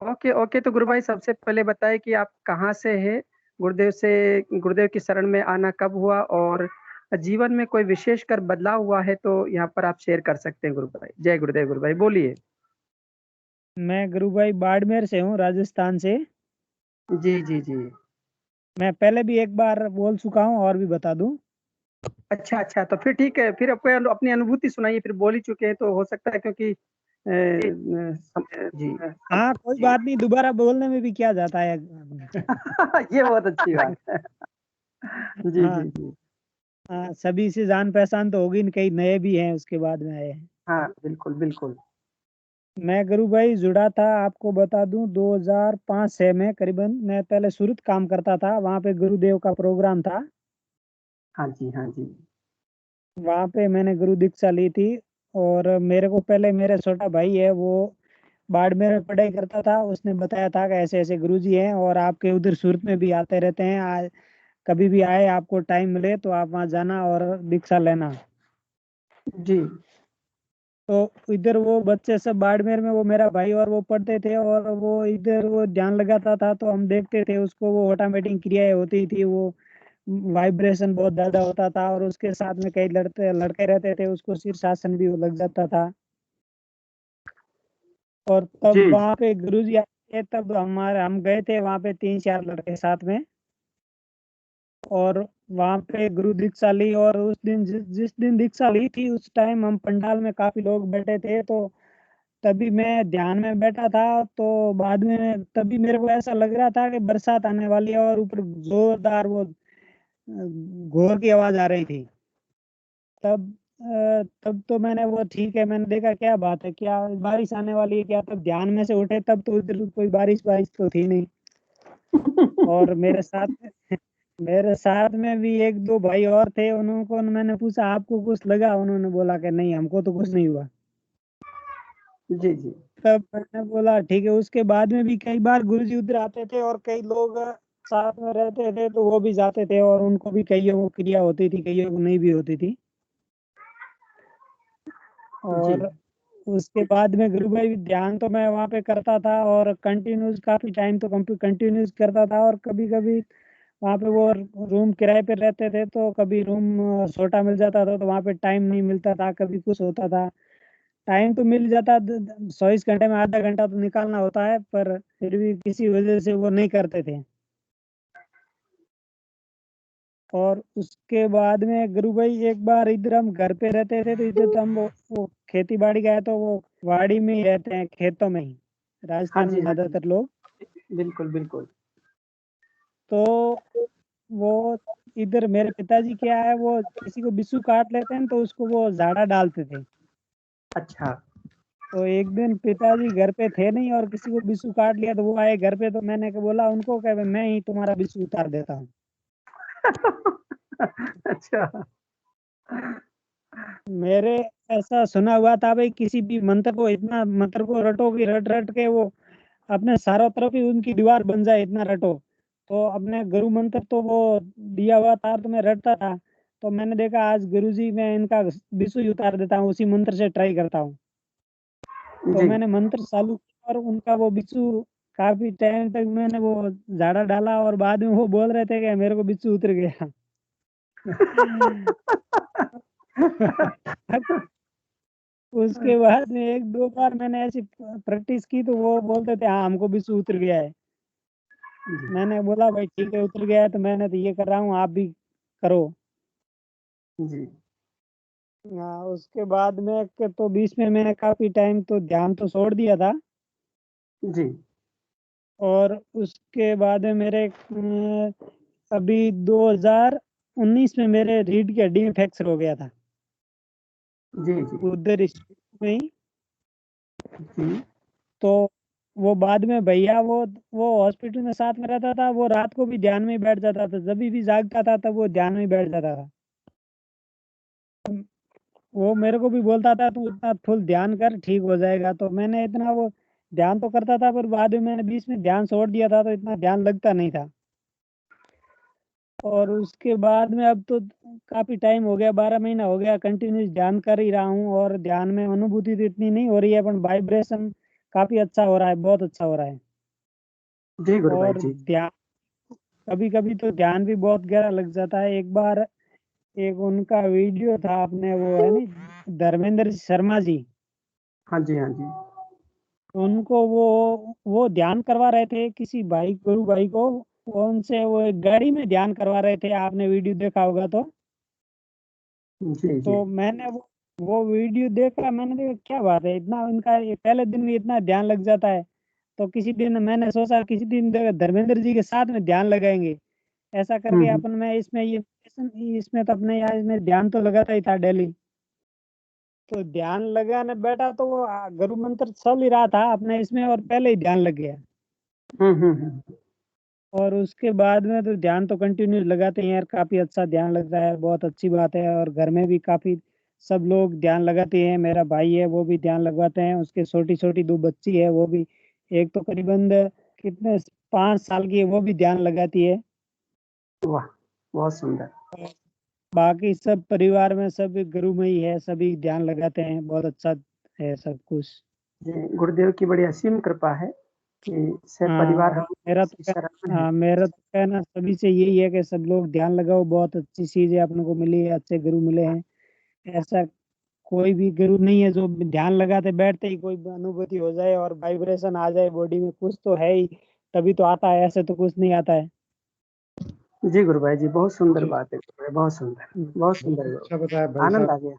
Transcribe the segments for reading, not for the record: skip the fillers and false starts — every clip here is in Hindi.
ओके ओके, तो गुरु भाई सबसे पहले बताए कि आप कहाँ से हैं। गुरुदेव की शरण में आना कब हुआ, और जीवन में कोई विशेषकर बदलाव हुआ है तो यहाँ पर आप शेयर कर सकते हैं गुरु भाई। जय गुरुदेव गुरु भाई, बोलिए। मैं गुरु भाई बाड़मेर से हूँ, राजस्थान से। जी जी जी। मैं पहले भी एक बार बोल चुका हूँ और भी बता दूं। अच्छा अच्छा, तो फिर ठीक है, फिर अपनी अनुभूति सुनाइए, फिर बोल ही चुके हैं तो हो सकता है, क्योंकि जी। हाँ, कोई बात नहीं, दोबारा बोलने में भी क्या जाता है। ये बहुत अच्छी बात है। जी हाँ। जी जी। हाँ, सभी से जान पहचान तो होगी, कई नए भी हैं उसके बाद में आए हैं। हाँ बिल्कुल बिल्कुल। मैं गुरु भाई जुड़ा था, आपको बता दूं 2005 से में करीबन। मैं पहले सूरत काम करता था, वहाँ पे गुरुदेव का प्रोग्राम था। हाँ जी हाँ जी। वहाँ पे मैंने गुरु दीक्षा ली थी। और मेरे को पहले मेरा छोटा भाई है, वो बाड़मेर में पढ़ाई करता था। उसने बताया था कि ऐसे ऐसे गुरुजी हैं और आपके उधर सूरत में भी आते रहते हैं। कभी भी आए, आपको टाइम मिले तो आप वहाँ जाना और दीक्षा लेना। जी तो इधर वो बच्चे सब बाड़मेर में, वो मेरा भाई और वो पढ़ते थे, और वो इधर वो ध्यान लगाता था तो हम देखते थे उसको। वो ऑटोमेटिक क्रियाएं होती थी, वो वाइब्रेशन बहुत ज्यादा होता था, और उसके साथ में कई लड़ते लड़के रहते थे, उसको शीर्षासन भी लग जाता था। और जी। तब वहाँ पे गुरुजी आए थे, तब हम गए थे वहाँ पे 3-4 लड़के साथ में। और वहाँ पे गुरु दीक्षा ली, और उस दिन जिस दिन दीक्षा ली थी, उस टाइम हम पंडाल में काफी लोग बैठे थे। तो तभी मैं ध्यान में बैठा था, तो बाद में तभी मेरे को ऐसा लग रहा था कि बरसात आने वाली है, और ऊपर जोरदार वो घोर की आवाज आ रही थी। तब तो मैंने वो ठीक है, मैंने देखा क्या बात है, क्या बारिश आने वाली है क्या। तब ध्यान में से उठे, तब तो उधर कोई बारिश बारिश तो थी नहीं। और मेरे साथ में भी एक दो भाई और थे, उनको मैंने पूछा आपको कुछ लगा, उन्होंने बोला कि नहीं, हमको तो कुछ नहीं हुआ। जी जी तब मैंने बोला ठीक है। उसके बाद में भी कई बार गुरुजी उधर आते थे, और कई लोग साथ में रहते थे तो वो भी जाते थे, और उनको भी कईयों को क्रिया होती थी, कईयों को नहीं भी होती थी। जी। और उसके बाद में गुरु भाई ध्यान तो मैं वहाँ पे करता था, और कंटिन्यूस काफी टाइम तो कंटिन्यूस करता था। और कभी कभी वहाँ पे वो रूम किराए पे रहते थे, तो कभी रूम छोटा मिल जाता था तो वहाँ पे टाइम नहीं मिलता था, कभी कुछ होता था। टाइम तो मिल जाता, 24 घंटे में आधा घंटा तो निकालना होता है, पर फिर भी किसी वजह से वो नहीं करते थे। और उसके बाद में गुरु भाई एक बार इधर हम घर पे रहते थे, तो इधर तो हम वो खेती बाड़ी का है, तो वो वाड़ी में ही रहते हैं, खेतों में ही, हाँ राजस्थान में जी हाँ जी। ज्यादातर लोग। बिल्कुल बिल्कुल। तो वो इधर मेरे पिताजी क्या है, वो किसी को बिच्छू काट लेते हैं तो उसको वो झाड़ा डालते थे। अच्छा। तो एक दिन पिताजी घर पे थे नहीं, और किसी को बिच्छू काट लिया, तो वो आए घर पे, तो मैंने बोला उनको कि मैं ही तुम्हारा बिच्छू उतार देता हूँ। अच्छा। मेरे ऐसा सुना हुआ था भाई, किसी भी मंत्र को इतना मंत्र को रटो कि रट रट के वो अपने चारों तरफ ही उनकी दीवार बन जाए, इतना रटो। तो अपने गुरु मंत्र तो वो दिया हुआ था, तो मैं रटता था। तो मैंने देखा आज गुरुजी मैं इनका बिच्छू ही उतार देता हूँ, उसी मंत्र से ट्राई करता हूँ। तो जी। मैंने मंत्र चालू किया, और उनका वो बिच्छू काफी टाइम तक मैंने वो झाड़ा डाला, और बाद में वो बोल रहे थे कि मेरे को बिच्छू उतर गया। उसके बाद में एक दो बार मैंने ऐसी प्रैक्टिस की, तो वो बोलते थे हाँ हमको बिच्छू उतर गया है। मैंने बोला भाई ठीक है, उतर गया है तो मैंने तो ये कर रहा हूँ, आप भी करो। जी हाँ, उसके बाद में तो बीच में मैंने काफी टाइम तो ध्यान तो छोड़ दिया था। जी और उसके बाद में मेरे अभी 2019 में मेरे रीढ़ की हड्डी में फ्रैक्चर हो गया था, जी जी उधर इस में ही। जी। तो वो बाद में भैया वो हॉस्पिटल में साथ में रहता था, वो रात को भी ध्यान में ही बैठ जाता था, जब भी जागता था तब वो ध्यान में ही बैठ जाता था। वो मेरे को भी बोलता था तू इतना फुल ध्यान कर, ठीक हो जाएगा। तो मैंने इतना वो ध्यान तो करता था, पर बाद में मैंने बीच में ध्यान छोड़ दिया था, तो इतना ध्यान लगता नहीं था। और उसके बाद में अब तो काफी टाइम हो गया, 12 महीना हो गया कंटिन्यूस ध्यान कर ही रहा हूँ। और ध्यान में अनुभूति तो इतनी नहीं हो रही है, पर वाइब्रेशन काफी अच्छा हो रहा है, बहुत अच्छा हो रहा है। जी गुरु भाई और जी। ध्यान, कभी कभी तो ध्यान भी बहुत गहरा लग जाता है। एक बार एक उनका वीडियो था, आपने वो है नहीं, धर्मेंद्र शर्मा जी, हाँ जी, हाँ जी। उनको वो ध्यान करवा रहे थे किसी भाई, गुरु भाई को। वो उनसे वो एक गाड़ी में ध्यान करवा रहे थे, आपने वीडियो देखा होगा तो। जी, जी। तो मैंने वो वीडियो देखा, मैंने देखा क्या बात है, इतना इनका ये पहले दिन में इतना ध्यान लग जाता है। तो किसी दिन मैंने सोचा किसी दिन धर्मेंद्र जी के साथ में ध्यान लगाएंगे, ऐसा हुँ, करके हुँ। अपन में इसमें ये इसमें तो अपने यार इसमें ध्यान तो लगाता ही था डेली। तो ध्यान लगाने बैठा तो वो गुरु मंत्र चल ही रहा था अपने इसमें, और पहले ही ध्यान लग गया। हुँ, हुँ, हुँ। और उसके बाद में तो ध्यान तो कंटिन्यू लगाते हैं यार, काफी अच्छा ध्यान लग रहा है, बहुत अच्छी बात है। और घर में भी काफी सब लोग ध्यान लगाते हैं, मेरा भाई है वो भी ध्यान लगवाते हैं, उसके छोटी छोटी दो बच्ची है वो भी, एक तो करीबन कितने 5 साल की है, वो भी ध्यान लगाती है। वाह! बहुत सुंदर। और बाकी सब परिवार में सब गुरु में ही है, सभी ध्यान लगाते हैं, बहुत अच्छा है सब कुछ। जी, गुरुदेव की बड़ी असीम कृपा है कि सब हाँ, परिवार और हम इसकी शरण में है। मेरा तो कहना सभी से यही है कि सब लोग ध्यान लगाओ, बहुत अच्छी चीज है, अपने को मिली है, अच्छे गुरु मिले हैं। ऐसा कोई भी गुरु नहीं है जो ध्यान लगाते बैठते ही कोई अनुभूति हो जाए और वाइब्रेशन आ जाए बॉडी में, कुछ तो है ही, तभी तो आता है, ऐसे तो कुछ नहीं आता है। जी गुरु भाई जी, बहुत सुंदर जी, बात है गुरु भाई, बहुत सुंदर, हम्म, बहुत बहुत सुंदर गुरु। अच्छा बताया भाई आनंद साहब। आ गया।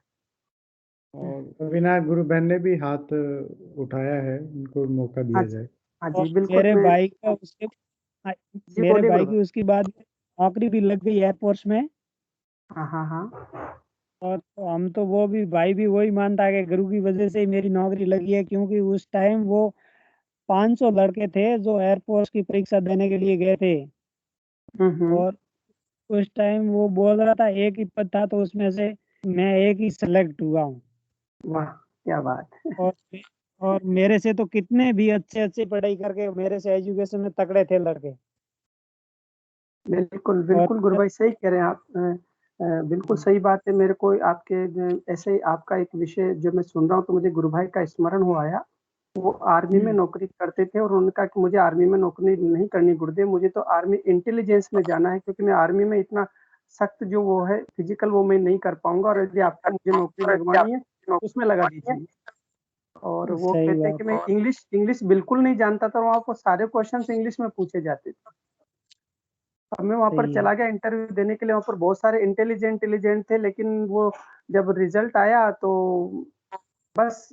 और अविनाश गुरु बहन ने भी हाथ उठाया है, उनको मौका हाँ दिया जी, जाए। हाँ और जी, बिल्कुल मैं जी मेरे बोलिए भाई गुरु की भाई। उसके बाद नौकरी भी लग गई एयरफोर्स में। हाँ, हाँ, हाँ। और तो हम तो वो भी भाई भी वही मानता है कि गुरु की वजह से ही मेरी नौकरी लगी है, क्योंकि उस टाइम वो 500 लड़के थे जो एयरफोर्स की परीक्षा देने के लिए गए थे। हुँ, हुँ। और उस टाइम वो बोल रहा था एक ही पद था, तो उसमें से मैं एक ही सेलेक्ट हुआ हूँ। वाह! क्या बात है। और और मेरे से तो कितने भी अच्छे अच्छे पढ़ाई करके मेरे से एजुकेशन में तगड़े थे लड़के। बिल्कुल, और बिल्कुल गुरु भाई सही कह रहे हैं आप। बिल्कुल सही बात है। मेरे को आपके ऐसे ही आपका एक विषय जो मैं सुन रहा हूँ तो मुझे गुरु भाई का स्मरण हो आया। वो आर्मी में हम्म, नौकरी करते थे और उन्होंने कहा कि मुझे आर्मी में नौकरी नहीं करनी गुरुदेव, मुझे तो आर्मी इंटेलिजेंस में जाना है क्योंकि मैं आर्मी में इतना सख्त जो वो है फिज़िकल वो मैं नहीं कर पाऊँगा और यदि आपको मुझे नौकरी लगवानी है, तो उसमें लगा दीजिए। और वो सही कहते हैं बात कि है। मैं इंग्लिश इंग्लिश बिल्कुल नहीं जानता था, वहाँ पे सारे क्वेश्चन्स इंग्लिश में पूछे जाते थे। अब मैं वहाँ पर सही है। चला गया इंटरव्यू देने के लिए, वहाँ पर बहुत सारे इंटेलिजेंट थे, लेकिन वो जब रिज़ल्ट आया तो बस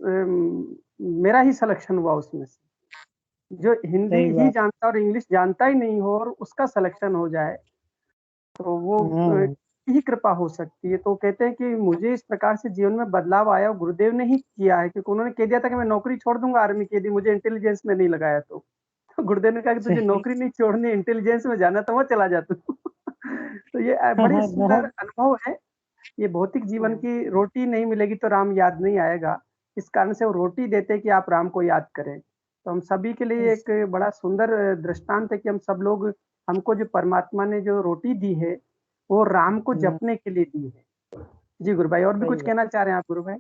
मेरा ही सिलेक्शन हुआ उसमें से। जो हिंदी सही ही बात। जानता और इंग्लिश जानता ही नहीं हो और उसका सिलेक्शन हो जाए, तो वो हाँ, ही कृपा हो सकती है। तो कहते हैं कि मुझे इस प्रकार से जीवन में बदलाव आया और गुरुदेव ने ही किया है क्योंकि उन्होंने कह दिया था कि मैं नौकरी छोड़ दूँगा आर्मी की यदि मुझे इंटेलिजेंस में नहीं लगाया तो। तो गुरुदेव ने कहा कि तुझे सही। नौकरी नहीं छोड़नी, इंटेलिजेंस में जाना तो वहाँ चला जा तू। तो ये हाँ बड़ी हाँ, सुंदर बहुत। अनुभव है। ये भौतिक जीवन की रोटी नहीं मिलेगी तो राम याद नहीं आएगा। इस कारण से वो रोटी देते हैं कि आप राम को याद करें। तो हम सभी के लिए एक बड़ा सुंदर दृष्टांत है कि हम सब लोग हमको जो परमात्मा ने जो रोटी दी है, वो राम को हाँ, जपने के लिए दी है। जी गुरु भाई और भी सही कुछ बात। कहना चाह रहे हैं आप गुरु भाई?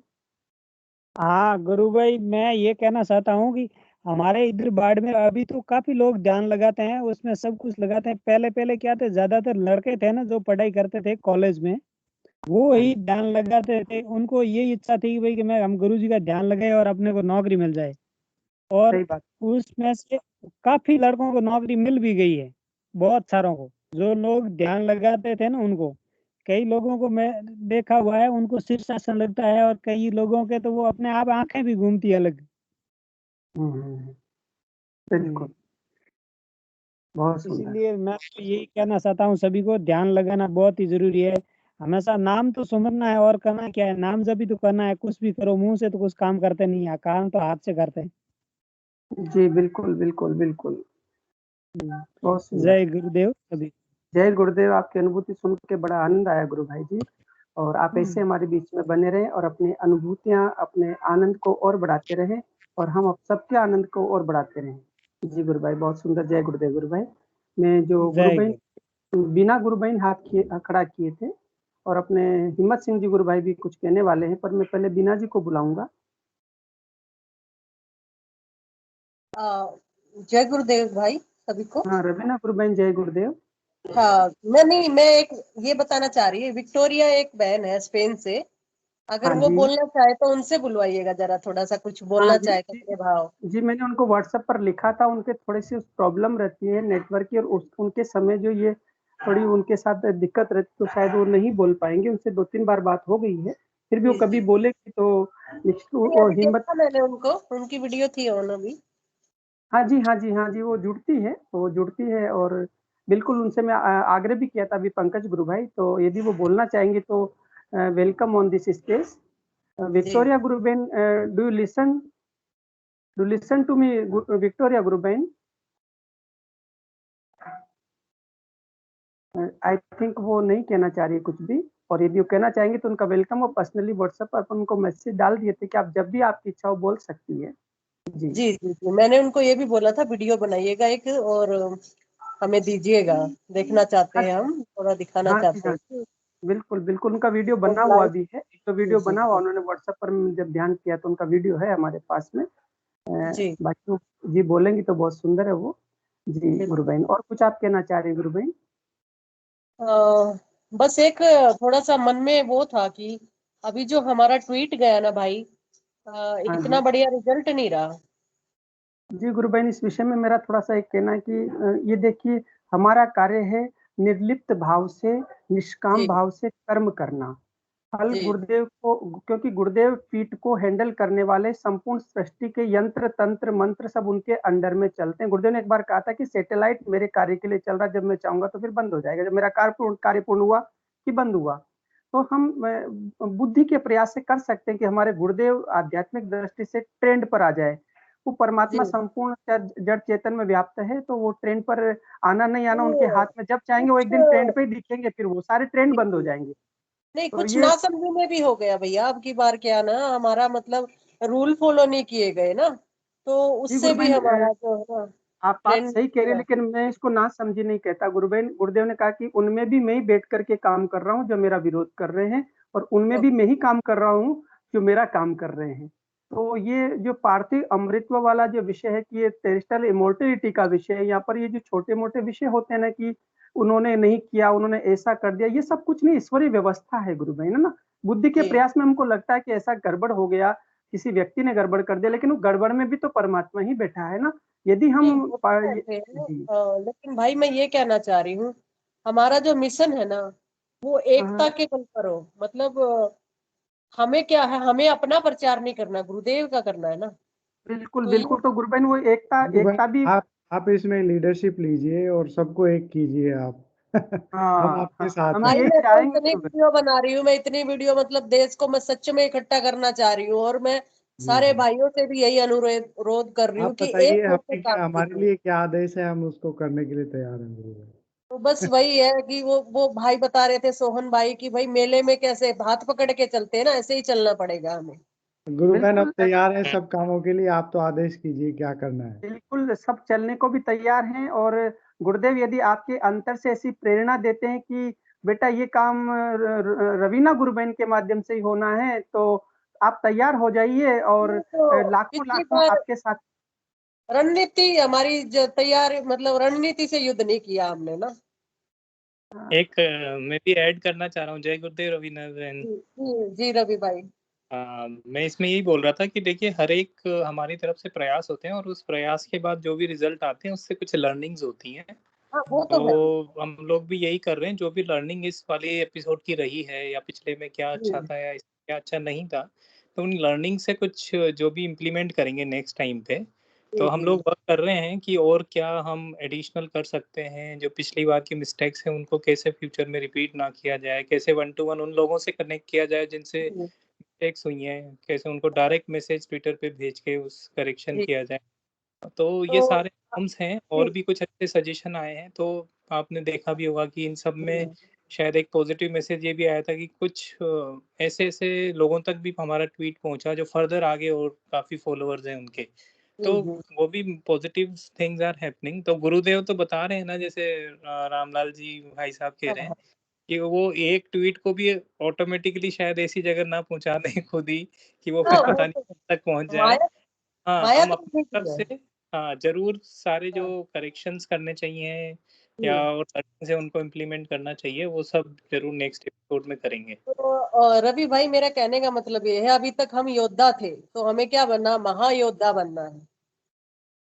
हाँ गुरु भाई, मैं ये कहना चाहता हूँ कि हमारे इधर बाढ़ में अभी तो काफी लोग ध्यान लगाते हैं, उसमें सब कुछ लगाते हैं। पहले पहले क्या थे, ज्यादातर लड़के थे ना जो पढ़ाई करते थे कॉलेज में, वो हाँ ही जी, ध्यान लगाते थे। उनको ये इच्छा थी कि भाई कि मैं हम गुरु जी का ध्यान लगाए और अपने को नौकरी मिल जाए। और सही बात। उसमें से काफी लड़कों को नौकरी मिल भी गई है, बहुत सारों को। जो लोग ध्यान लगाते थे ना उनको, कई लोगों को मैं देखा हुआ है, उनको शीर्षासन लगता है, और कई लोगों के तो वो अपने आप आंखें भी घूमती है अलग। हुँ, हुँ, हुँ। बिल्कुल, हम्म, बहुत सुंदर। इसीलिए मैं तो यही कहना चाहता हूँ सभी को, ध्यान लगाना बहुत ही जरूरी है। हमेशा नाम तो सुमरना है, और करना क्या है, नाम जब भी तो करना है, कुछ भी करो मुंह से तो कुछ काम करते नहीं है, काम तो हाथ से करते हैं। जी, बिल्कुल, बिल्कुल, बिल्कुल। हम्म, बहुत सुंदर। जय गुरुदेव सभी। जय गुरुदेव, आपकी अनुभूति सुन के बड़ा आनंद आया गुरु भाई जी। और आप ऐसे हम्म, हमारे बीच में बने रहें और अपनी अनुभूतियाँ, अपने आनंद को और बढ़ाते रहें और हम अब सबके आनंद को और बढ़ाते रहें। जी गुरु भाई, बहुत सुंदर। जय गुरुदेव गुरु भाई। मैं जो गुरु जय भाई गुरु। बिना गुरु भाई ने हाथ खड़ा किए थे और अपने हिम्मत सिंह जी गुरु भाई भी कुछ कहने वाले हैं, पर मैं पहले बीना जी को बुलाऊँगा। जय गुरुदेव भाई। सभी को। हाँ रवीना गुरुबहन, जय गुरुदेव। हाँ मैं एक ये बताना चाह रही है, विक्टोरिया एक बहन है स्पेन से, अगर हाँ वो जी। बोलना चाहे तो उनसे बुलवाइएगा जरा, थोड़ा सा कुछ हाँ बोलना जी चाहे जी। अपने भाव। जी मैंने उनको व्हाट्सएप पर लिखा था, उनके थोड़ी सी प्रॉब्लम रहती है नेटवर्क की, और उनके समय जो ये थोड़ी उनके साथ दिक्कत रहती, तो शायद वो नहीं बोल पाएंगे। उनसे 2-3 बार बात हो गई है, फिर भी वो जी कभी जी। बोलेगी तो निश्चित नहीं, वो अभी हिम्मत। देखा मैंने उनको, उनकी वीडियो थी ऑन अभी। हाँ जी, हाँ जी, हाँ जी, वो जुड़ती है, वो जुड़ती है। और बिल्कुल उनसे मैं आग्रह भी किया था अभी पंकज गुरु भाई, तो यदि वो बोलना चाहेंगे तो वेलकम ऑन दिस स्टेज। जी विक्टोरिया गुरुबेन, do listen to me Victoria गुरुबेन। आई थिंक वो नहीं कहना चाह रही कुछ भी, और यदि वो कहना चाहेंगे तो उनका वेलकम। वो पर्सनली व्हाट्सएप पर अपन उनको मैसेज डाल दिए थे कि आप जब भी आपकी इच्छा हो बोल सकती है। जी जी जी जी, मैंने उनको ये भी बोला था वीडियो बनाइएगा एक, और हमें दीजिएगा, देखना चाहते हाँ हैं, हम थोड़ा दिखाना हाँ जी चाहते हाँ, हैं। बिल्कुल बिल्कुल उनका वीडियो और बना हुआ लाइव। भी है, एक तो जी वीडियो जी बना हुआ जी उन्होंने व्हाट्सएप पर जब ध्यान किया तो उनका वीडियो है हमारे पास में। जी बाकी वो जी बोलेंगी तो बहुत सुंदर है वो। जी गुरु बिल्कुल। बहन, और कुछ आप कहना चाह रहे हैं गुरु बहन? बस एक थोड़ा सा मन में वो था कि अभी जो हमारा ट्वीट गया ना भाई, हाँ इतना जी बढ़िया रिजल्ट नहीं रहा। जी गुरु बहन, इस विषय में मेरा थोड़ा सा एक कहना है कि ये देखिए, हमारा कार्य है निर्लिप्त भाव से, निष्काम जी भाव से कर्म करना। फल जी गुरुदेव को, क्योंकि गुरुदेव फीट को हैंडल करने वाले, संपूर्ण सृष्टि के यंत्र तंत्र मंत्र सब उनके अंडर में चलते हैं। गुरुदेव ने एक बार कहा था कि सैटेलाइट मेरे कार्य के लिए चल रहा है, जब मैं चाहूंगा तो फिर बंद हो जाएगा। जब मेरा कार्य पूर्ण हुआ कि बंद हुआ, तो हम बुद्धि के प्रयास से कर सकते हैं कि हमारे गुरुदेव आध्यात्मिक दृष्टि से ट्रेंड पर आ जाए। वो जी। परमात्मा संपूर्ण जड़ चेतन में व्याप्त है, तो वो ट्रेंड पर आना नहीं आना उनके तो हाथ में। जब चाहेंगे वो कुछ एक दिन ट्रेंड पे ही दिखेंगे, फिर वो सारे ट्रेंड बंद हो जाएंगे। नहीं, तो कुछ ये नासमझी में भी हो गया भैया, अब की बार क्या ना, हमारा मतलब रूल फॉलो नहीं किए गए ना, तो जी उससे भी गुरुबहन, हमारा जो है ना आप बात ट्रेंड सही कह रहे हैं, पूरा। लेकिन मैं इसको ना समझी नहीं कहता गुरुबहन। गुरुदेव ने कहा कि उनमें भी मैं ही बैठ करके काम कर रहा हूँ जो मेरा विरोध कर रहे हैं, और उनमें भी मैं ही काम कर रहा हूँ जो मेरा काम कर रहे हैं। तो ये जो पार्थिव अमृतत्व वाला जो विषय है कि ये टेरेस्ट्रियल इमोर्टेलिटी का विषय है, यहाँ पर ये जो छोटे मोटे विषय होते हैं ना कि उन्होंने नहीं किया, उन्होंने ऐसा कर दिया, ये सब कुछ नहीं, ईश्वरीय व्यवस्था है गुरुबहन, है ना। बुद्धि के जी प्रयास में हमको लगता है कि ऐसा गड़बड़ हो गया, किसी व्यक्ति ने गड़बड़ कर दिया, लेकिन वो गड़बड़ में भी तो परमात्मा ही बैठा है ना। यदि नहीं, हम वो तो बैठे हैं, जी लेकिन भाई मैं ये कहना चाह रही हूँ, हमारा जो मिशन है ना, वो एकता हाँ, के बल पर हो, मतलब हमें क्या है, हमें अपना प्रचार नहीं करना, गुरुदेव का करना है ना। बिल्कुल तो ये बिल्कुल, तो गुरुबहन वो एकता गुरु भाई, एकता भी। आप इसमें लीडरशिप लीजिए और सबको एक कीजिए आप। हम हाँ आपके हाँ, साथ हम हैं। भाई ये मैं तो चाहेंगे इतनी गुरुबहन। वीडियो बना रही हूँ, मैं इतनी वीडियो, मतलब देश को मैं सच में इकट्ठा करना चाह रही हूँ, और मैं जी सारे जी। भाइयों से भी यही अनुरोध कर रही हूँ आप कि एक बताइए होकर आपके क्या, काम हमारे कीजिए। लिए क्या आदेश है, हम उसको करने के लिए तैयार हैं गुरु तो बस भाई। वही है कि वो भाई बता रहे थे, सोहन भाई, कि भाई मेले में कैसे हाथ पकड़ के चलते हैं ना, ऐसे ही चलना पड़ेगा हमें। गुरु बहन अब बिल्कुल तैयार है सब कामों के लिए, आप तो आदेश कीजिए क्या करना है। बिल्कुल, सब चलने को भी तैयार हैं। और गुरुदेव यदि आपके अंतर से ऐसी प्रेरणा देते हैं कि बेटा ये काम रवीना गुरुबहन के माध्यम से ही होना है, तो आप तैयार हो जाइए, और ये तो लाखों पिछली लाखों बार आपके साथ। रणनीति हमारी जो तैयार, मतलब रणनीति से युद्ध नहीं किया हमने ना। एक मैं भी ऐड करना चाह रहा हूँ। जय गुरुदेव रवीना बहन। जी जी जी रवि भाई। मैं इसमें यही बोल रहा था कि देखिए हर एक हमारी तरफ से प्रयास होते हैं, और उस प्रयास के बाद जो भी रिजल्ट आते हैं उससे कुछ लर्निंग्स होती हैं। हाँ वो तो है। तो हम लोग भी यही कर रहे हैं, जो भी लर्निंग इस वाले एपिसोड की रही है, या पिछले में क्या अच्छा जी था या क्या अच्छा नहीं था, तो उन लर्निंग से कुछ जो भी इम्प्लीमेंट करेंगे नेक्स्ट टाइम पे, तो जी हम जी लोग वर्क कर रहे हैं कि और क्या हम एडिशनल कर सकते हैं। जो पिछली बार की मिस्टेक्स हैं उनको कैसे फ्यूचर में रिपीट ना किया जाए, कैसे 1 to 1 उन लोगों से कनेक्ट किया जाए जिनसे जी मिस्टेक्स हुई हैं, कैसे उनको डायरेक्ट मैसेज ट्विटर पे भेज के उस करेक्शन जी। किया जाए। तो ये तो सारे फॉर्म्स हैं, और जी भी कुछ अच्छे सजेशन आए हैं। तो आपने देखा भी होगा कि इन सब में जी शायद एक पॉजिटिव मैसेज ये भी आया था कि कुछ ऐसे-ऐसे लोगों तक भी हमारा ट्वीट पहुँचा जो फर्दर आगे और काफ़ी फॉलोवर्स हैं उनके। तो जी वो भी पॉजिटिव थिंग्स आर हैपनिंग। तो गुरुदेव तो बता रहे हैं ना, जैसे रामलाल जी भाई साहब कह हाँ रहे हैं हाँ। कि वो एक ट्वीट को भी ऑटोमेटिकली शायद ऐसी जगह ना पहुँचा दें खुद ही, कि वो हाँ, फिर वो पता नहीं तो कब तक पहुँच जाए। माया, हाँ, माया हम तो अपनी उसी तरफ की है। से हाँ, ज़रूर सारे जो करेक्शंस करने चाहिए या और तरीके से उनको इम्प्लीमेंट करना चाहिए, वो सब ज़रूर नेक्स्ट एपिसोड में करेंगे। तो रवि भाई, मेरा कहने का मतलब ये है, अभी तक हम योद्धा थे, तो हमें क्या बनना, महायोद्धा बनना है।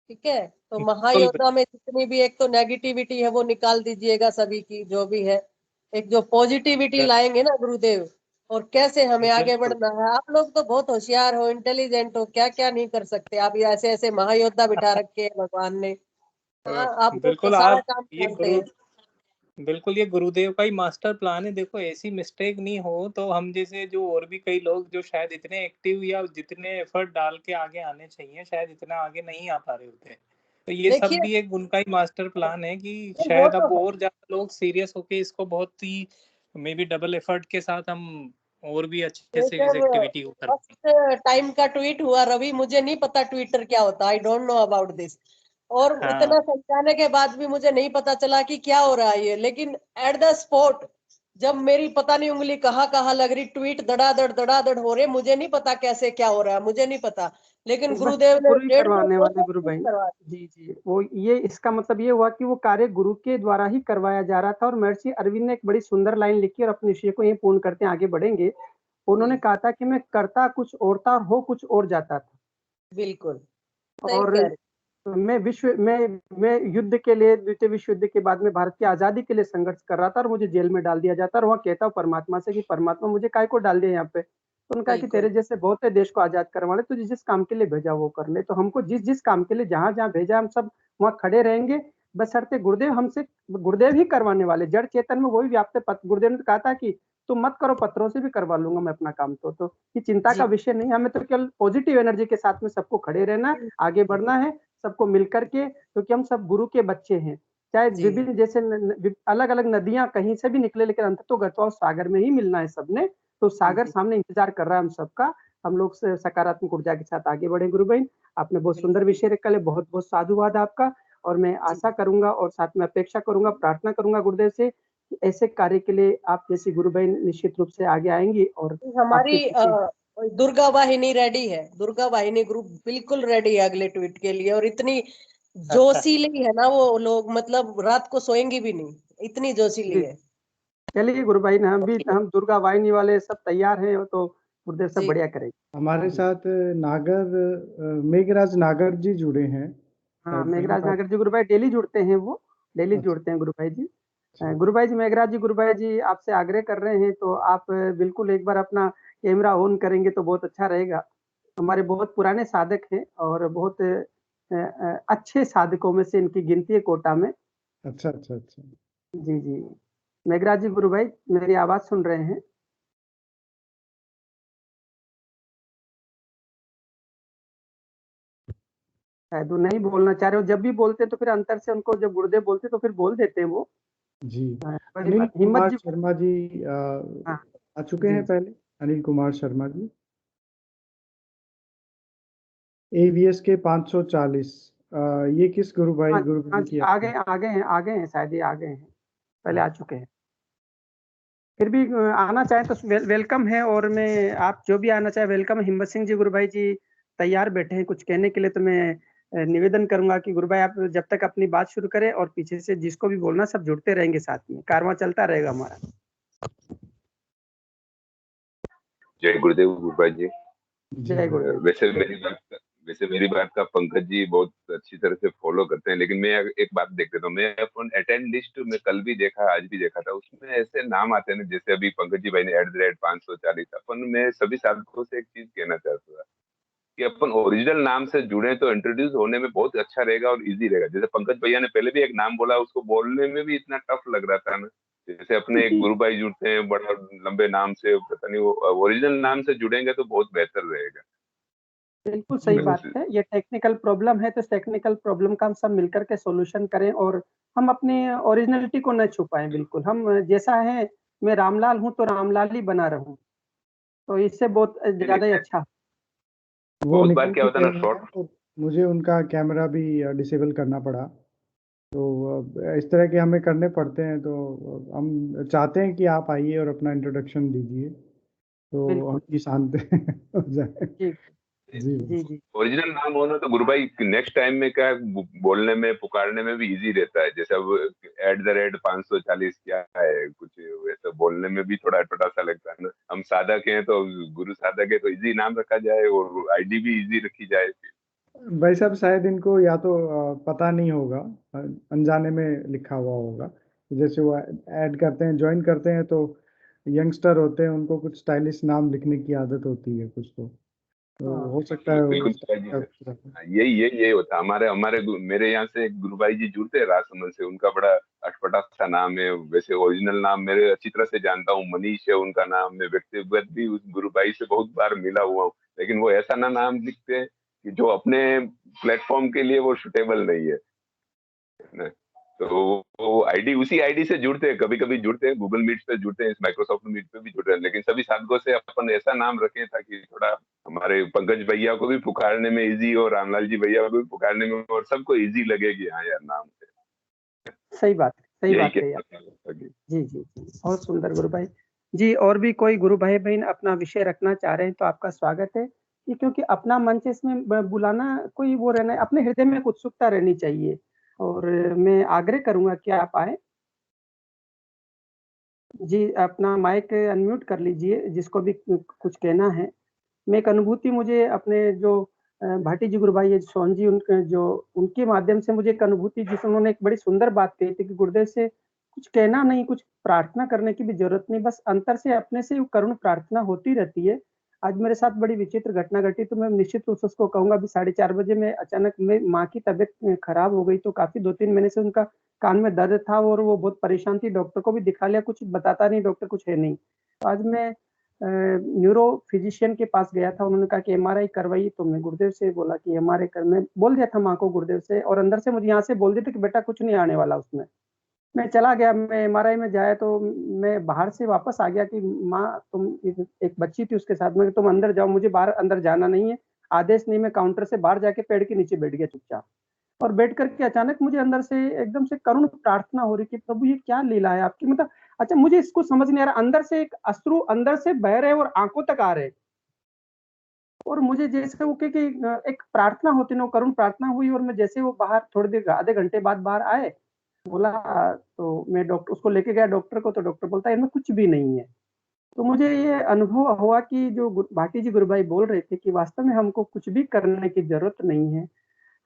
ठीक है, तो बिल्कुल, महायोद्धा में जितनी भी एक तो नेगेटिविटी है वो निकाल दीजिएगा सभी की, जो भी है। एक जो पॉजिटिविटी लाएंगे ना गुरुदेव, और कैसे हमें आगे बिल्कुल, बढ़ना है। आप लोग तो बहुत होशियार हो, इंटेलिजेंट हो, क्या क्या नहीं कर सकते आप। ये ऐसे ऐसे महायोद्धा बिठा रखे हैं भगवान ने। हाँ, आप लोग तो बिल्कुल सारा आप काम ये जानते गुरु हैं। बिल्कुल, ये गुरुदेव का ही मास्टर प्लान है। देखो ऐसी मिस्टेक नहीं हो तो हम जैसे जो और भी कई लोग जो शायद इतने एक्टिव या जितने एफर्ट डाल के आगे आने चाहिए, शायद इतना आगे नहीं आ पा रहे होते। तो ये सब देखिए, भी एक उनका ही मास्टर प्लान है कि वो शायद तो अब है। और ज़्यादा लोग सीरियस होके इसको बहुत ही मे बी डबल एफर्ट के साथ हम और भी अच्छे ये से इस जब एक्टिविटी को कर पाएँ। फर्स्ट टाइम का ट्वीट हुआ रवि, मुझे नहीं पता ट्विटर क्या होता, I don't know about this. और हाँ, इतना समझाने के बाद भी मुझे नहीं पता चला कि क्या हो रहा है ये। लेकिन एट द स्पॉट, जब मेरी पता नहीं उंगली कहाँ कहाँ लग रही, ट्वीट धड़ाधड़ हो रहे, मुझे नहीं पता कैसे क्या हो रहा है, मुझे नहीं पता। लेकिन बस गुरुदेव ने गुरु ही 150 करवाने वाले गुरु ट्वीट भाई। करवा जी जी, वो ये इसका मतलब ये हुआ कि वो कार्य गुरु के द्वारा ही करवाया जा रहा था। और महर्षि अरविंद ने एक बड़ी सुंदर लाइन लिखी और अपने विषय को ये पूर्ण करते हैं आगे बढ़ेंगे। उन्होंने दी। कहा था कि मैं करता कुछ और था और हो कुछ और जाता था। बिल्कुल सही और कह रहे। मैं युद्ध के लिए, द्वितीय विश्व युद्ध के बाद में भारत की आजादी के लिए संघर्ष कर रहा था और मुझे जेल में डाल दिया जाता। और वहाँ कहता हूँ परमात्मा से कि परमात्मा मुझे काय को डाल दिया यहाँ पे। तो उन्होंने कहा कि बिल्कुल तेरे जैसे बहुत है देश को आजाद करवाने, तुझे जिस काम के लिए भेजा वो कर ले। तो हमको जिस जिस काम के लिए जहां जहां भेजा हम सब वहाँ खड़े रहेंगे। बशर्ते गुरुदेव हमसे, गुरुदेव ही करवाने वाले, जड़ चेतन में वही व्याप्त है। गुरुदेव ने तो कहा था कि तुम मत करो, पत्थरों से भी करवा लूंगा मैं अपना काम। तो ये चिंता का जी। विषय नहीं, हमें तो केवल पॉजिटिव एनर्जी के साथ में सबको खड़े रहना, आगे बढ़ना है सबको मिलकर के, क्योंकि हम सब गुरु के बच्चे हैं। चाहे जी विभिन्न जैसे अलग अलग नदियां कहीं से भी निकले, लेकिन अंत तो गतवा सागर में ही मिलना है सबने। तो सागर जी सामने इंतजार कर रहा है हम सबका। हम लोग सकारात्मक ऊर्जा के साथ आगे बढ़े। गुरु बहन, आपने बहुत सुंदर बिल्कुल। विषय रखा है, बहुत बहुत साधुवाद आपका। और मैं जी, आशा करूंगा और साथ में अपेक्षा करूंगा, प्रार्थना करूंगा गुरुदेव से कि ऐसे कार्य के लिए आप जैसी गुरु बहन निश्चित रूप से आगे आएंगी और आपके हमारी पीछे। दुर्गा वाहिनी रेडी है, दुर्गा वाहिनी ग्रुप बिल्कुल रेडी है अगले ट्वीट के लिए। और इतनी जोशीली है ना वो लोग, मतलब रात को सोएंगी भी नहीं, इतनी जोशीली जी, है। चलिए गुरु भाई, हम दुर्गा वाहिनी वाले सब तैयार हैं। तो गुरुदेव सब जी बढ़िया करेंगे। हमारे जी साथ मेघराज नागर जी जुड़े हैं। हाँ, पहली मेघराज बार। नागर जी गुरु भाई डेली जुड़ते हैं, वो डेली अच्छा जुड़ते हैं गुरु भाई जी। अच्छा। गुरु भाई जी, मेघराज जी गुरु भाई जी आपसे आग्रह कर रहे हैं, तो आप बिल्कुल एक बार अपना कैमरा ऑन करेंगे तो बहुत अच्छा रहेगा। हमारे बहुत पुराने साधक हैं और बहुत अच्छे साधकों में से इनकी गिनती है कोटा में। अच्छा अच्छा अच्छा। जी जी, मेघराज जी गुरु भाई मेरी आवाज सुन रहे हैं? शायद वो नहीं बोलना चाह रहे हो। जब भी बोलते तो फिर अंतर से उनको, जब गुरुदेव बोलते तो फिर बोल देते हैं वो। जी। बड़ी अनिल हिम्मत कुमार जी। शर्मा जी हाँ आ चुके जी हैं जी। पहले। अनिल कुमार शर्मा जी, AVS के 540। ये किस गुरु हाँ भाई जी गुरु हाँ बहन जी, की आ आपने? गए आ गए हैं, शायद ये आ गए हैं, पहले आ चुके हैं। फिर भी आना चाहे तो वेलकम है। और मैं, आप जो भी आना चाहे वेलकम है। हिम्मत सिंह जी गुरु भाई जी तैयार बैठे हैं कुछ कहने के लिए। तो मैं निवेदन करूंगा कि गुरु भाई आप जब तक अपनी बात शुरू करें, और पीछे से जिसको भी बोलना सब जुड़ते रहेंगे, साथ में कारवां चलता रहेगा हमारा। जय गुरुदेव गुरुपाल जी। जी जय गुरुदेव। वैसे मेरी बात का पंकज जी बहुत अच्छी तरह से फॉलो करते हैं, लेकिन मैं एक बात देख लेता हूँ। मैं अपन अटेंड लिस्ट में कल भी देखा, आज भी देखा था, उसमें ऐसे नाम आते हैं ना, जैसे अभी पंकज जी भाई ने @540। अपन, मैं सभी साधकों से एक चीज कहना चाहता था कि अपन ओरिजिनल नाम से जुड़े तो इंट्रोड्यूस होने में बहुत अच्छा रहेगा और इजी रहेगा। जैसे पंकज भैया ने पहले भी एक नाम बोला, उसको बोलने में भी इतना टफ लग रहा था ना। जैसे अपने एक गुरु भाई जुड़ते हैं बड़ा लंबे नाम से, पता नहीं, वो ओरिजिनल नाम से जुड़ेंगे तो बहुत बेहतर रहेगा। बिल्कुल जी सही बात बिल्कुल। है। ये टेक्निकल प्रॉब्लम है, तो टेक्निकल प्रॉब्लम का हम सब मिलकर के सॉल्यूशन करें, और हम अपनी ओरिजिनलिटी को न छुपाएं। बिल्कुल हम जैसा है, मैं रामलाल हूं तो रामलाल ही बना रहूं। तो इससे बहुत नहीं नहीं, ज्यादा ही अच्छा। वो बहुत बार निखिल क्या जी होता है कह ना, रहे शॉर्ट। हैं तो मुझे उनका कैमरा भी डिसेबल करना पड़ा। तो इस तरह के हमें करने पड़ते हैं। तो हम चाहते हैं कि आप आइए और अपना इंट्रोडक्शन दीजिए, तो हम बिल्कुल भी शांत हो जाए। जी। जी जी जी ओरिजिनल नाम होना तो गुरु भाई नेक्स्ट टाइम में क्या है, बोलने में पुकारने में भी इजी रहता है। जैसे अब @540 क्या है, कुछ वैसे बोलने में भी थोड़ा अटपटा सा लगता है ना। हम साधक हैं तो गुरु साधक है तो इजी नाम रखा जाए और आईडी भी इजी रखी जाए। भाई साहब शायद इनको या तो पता नहीं होगा, अनजाने में लिखा हुआ होगा। जैसे वो ऐड करते हैं, ज्वाइन करते हैं तो यंगस्टर होते हैं, उनको कुछ स्टाइलिश नाम लिखने की आदत होती है कुछ तो हाँ हो सकता है वो बिल्कुल इस शिवाजी टाइप सर। का कुछ रखा। हाँ, यही होता है। मेरे यहाँ से एक गुरु भाई जी जुड़ते हैं राजसमंद से, उनका बड़ा अटपटा सा नाम है। वैसे ओरिजिनल नाम मेरे अच्छी तरह से जानता हूँ, मनीष है उनका नाम। मैं व्यक्तिगत भी उस गुरु भाई से बहुत बार मिला हुआ हूँ, लेकिन वो ऐसा ना नाम लिखते हैं कि जो अपने प्लेटफॉर्म के लिए वो सुटेबल नहीं है ना। तो वो आईडी, उसी आईडी से जुड़ते हैं, कभी कभी जुड़ते हैं, गूगल मीट पे जुड़ते हैं, माइक्रोसॉफ्ट मीट पे भी जुड़ रहे हैं। लेकिन सभी साधकों से अपन ऐसा नाम रखें ताकि थोड़ा हमारे पंकज भैया को भी पुकारने में इजी हो, रामलाल जी भैया को भी पुकारने में, और सबको इजी लगे कि हाँ यार नाम से। सही यही बात कही आप। कहना था। जी जी जी बहुत सुंदर गुरु भाई जी। और भी कोई गुरु भाई बहन अपना विषय रखना चाह रहे हैं तो आपका स्वागत है। ये क्योंकि अपना मंच इसमें बुलाना कोई वो रहना है, अपने हृदय में एक उत्सुकता रहनी चाहिए। और मैं आग्रह करूंगा कि आप आए। जी अपना माइक अनम्यूट कर लीजिए, जिसको भी कुछ कहना है। मैं एक अनुभूति, मुझे अपने जो भाटी जी गुरु भाई है सोहन जी, उनके जो उनके माध्यम से मुझे एक अनुभूति, जिसमें उन्होंने एक बड़ी सुंदर बात कही थी कि गुरुदेव से कुछ कहना नहीं, कुछ प्रार्थना करने की भी जरूरत नहीं, बस अंतर से अपने से करुण प्रार्थना होती रहती है। आज मेरे साथ बड़ी विचित्र घटना घटी, तो मैं निश्चित रूप से उसको कहूंगा। अभी 4:30 बजे में अचानक में माँ की तबीयत खराब हो गई, तो काफी 2-3 महीने से उनका कान में दर्द था और वो बहुत परेशान थी। डॉक्टर को भी दिखा लिया, कुछ बताता नहीं डॉक्टर, कुछ है नहीं। तो आज मैं न्यूरो फिजिशियन के पास गया था, उन्होंने कहा कि एमआरआई करवाइए। तो मैं गुरुदेव से बोला कि एमआरआई कर, मैं बोल दिया था माँ को गुरुदेव से, और अंदर से मुझे यहाँ से बोल दिया था कि बेटा कुछ नहीं आने वाला उसमें। मैं चला गया, मैं एमआरआई में जाया तो मैं बाहर से वापस आ गया कि माँ तुम, एक बच्ची थी उसके साथ में, तुम अंदर जाओ, मुझे बाहर अंदर जाना नहीं है, आदेश नहीं। मैं काउंटर से बाहर जाके पेड़ के नीचे बैठ गया चुपचाप। और बैठ करके अचानक मुझे अंदर से एकदम से करुण प्रार्थना हो रही कि प्रभु ये क्या लीला है आपकी, मतलब अच्छा मुझे इसको समझ नहीं आ रहा। अंदर से एक अश्रु अंदर से बह रहे और आंखों तक आ रहे, और मुझे जैसे वो कि एक प्रार्थना होती ना, करुण प्रार्थना हुई। और मैं जैसे वो बाहर थोड़ी देर, आधे घंटे बाद बाहर आए, बोला, तो मैं डॉक्टर उसको लेके गया डॉक्टर को, तो डॉक्टर बोलता है इनमें कुछ भी नहीं है। तो मुझे ये अनुभव हुआ कि जो भाटी जी गुरु भाई बोल रहे थे कि वास्तव में हमको कुछ भी करने की जरूरत नहीं है।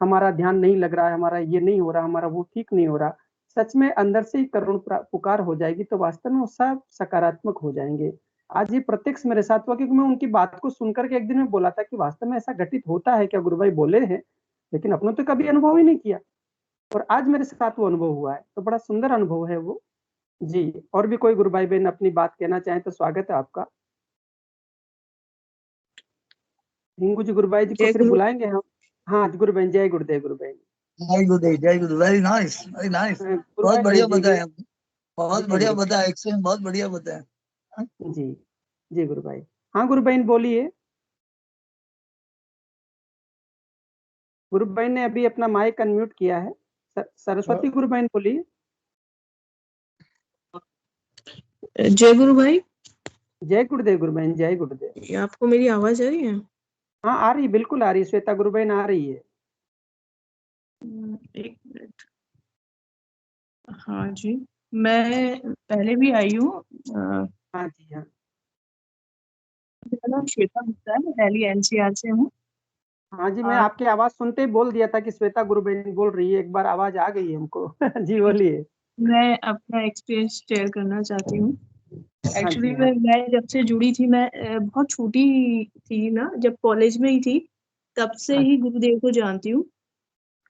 हमारा ध्यान नहीं लग रहा है, हमारा ये नहीं हो रहा, हमारा वो ठीक नहीं हो रहा, सच में अंदर से ही करुण पुकार हो जाएगी, तो वास्तव में वो सब सकारात्मक हो जाएंगे। आज ये प्रत्यक्ष मेरे साथ हुआ, क्योंकि मैं उनकी बात को सुनकर के एक दिन में बोला था कि वास्तव में ऐसा घटित होता है क्या, गुरु भाई बोले हैं, लेकिन अपनों तो कभी अनुभव ही नहीं किया। और आज मेरे साथ वो अनुभव हुआ है, तो बड़ा सुंदर अनुभव है वो। जी, और भी कोई गुरु भाई बहन अपनी बात कहना चाहें तो स्वागत है आपका। हिंगू जी गुरु भाई जी को जय फिर गुरु, बुलाएंगे हम। हाँ गुरु बहन, जय गुरुदेव गुरु बहन। जय गुरुदेव, जय गुरु। Very nice, very nice. गुरु बहुत भाई बढ़िया जी बताया, बहुत जी बढ़िया गुरु बताया, एक्सेलेंट, बहुत बढ़िया बताया। जी जी गुरु भाई। हाँ गुरु बहन बोलिए। गुरु बहन ने अभी अपना माइक अनम्यूट किया है। सरस्वती गुरु बहन बोलिए। जय गुरु भाई। जय गुरुदेव गुरु बहन, जय गुरुदेव। ये आपको मेरी आवाज आ रही है? हाँ आ रही, बिल्कुल आ रही है, श्वेता गुरु बहन आ रही है। एक मिनट। हाँ जी, मैं पहले भी आई हूँ। हाँ जी हाँ। मेरा नाम श्वेता गुप्ता है, मैं दिल्ली एनसीआर से हूँ। हाँ जी, मैं और आपकी आवाज सुनते ही बोल दिया था कि श्वेता गुरु बहन बोल रही है, एक बार आवाज आ गई हमको। जी बोलिए। मैं अपना एक्सपीरियंस शेयर करना चाहती हूँ। हाँ एक्चुअली जी हाँ। मैं जब से जुड़ी थी, मैं बहुत छोटी थी ना, जब कॉलेज में ही थी, तब से हाँ ही गुरुदेव को जानती हूँ।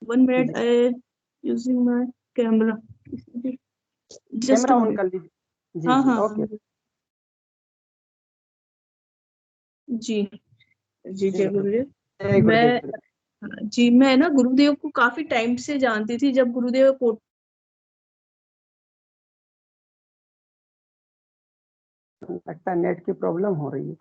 1 जी, minute, using my camera, just camera a one minute. कर लीजिए। जी हाँ जी हाँ ओके। जी जी, जी जय गुरुदेव। जय गुरुदेव मैं जी, मैं ना गुरुदेव को काफी टाइम से जानती थी, जब गुरुदेव को लगता है नेट की प्रॉब्लम हो रही है।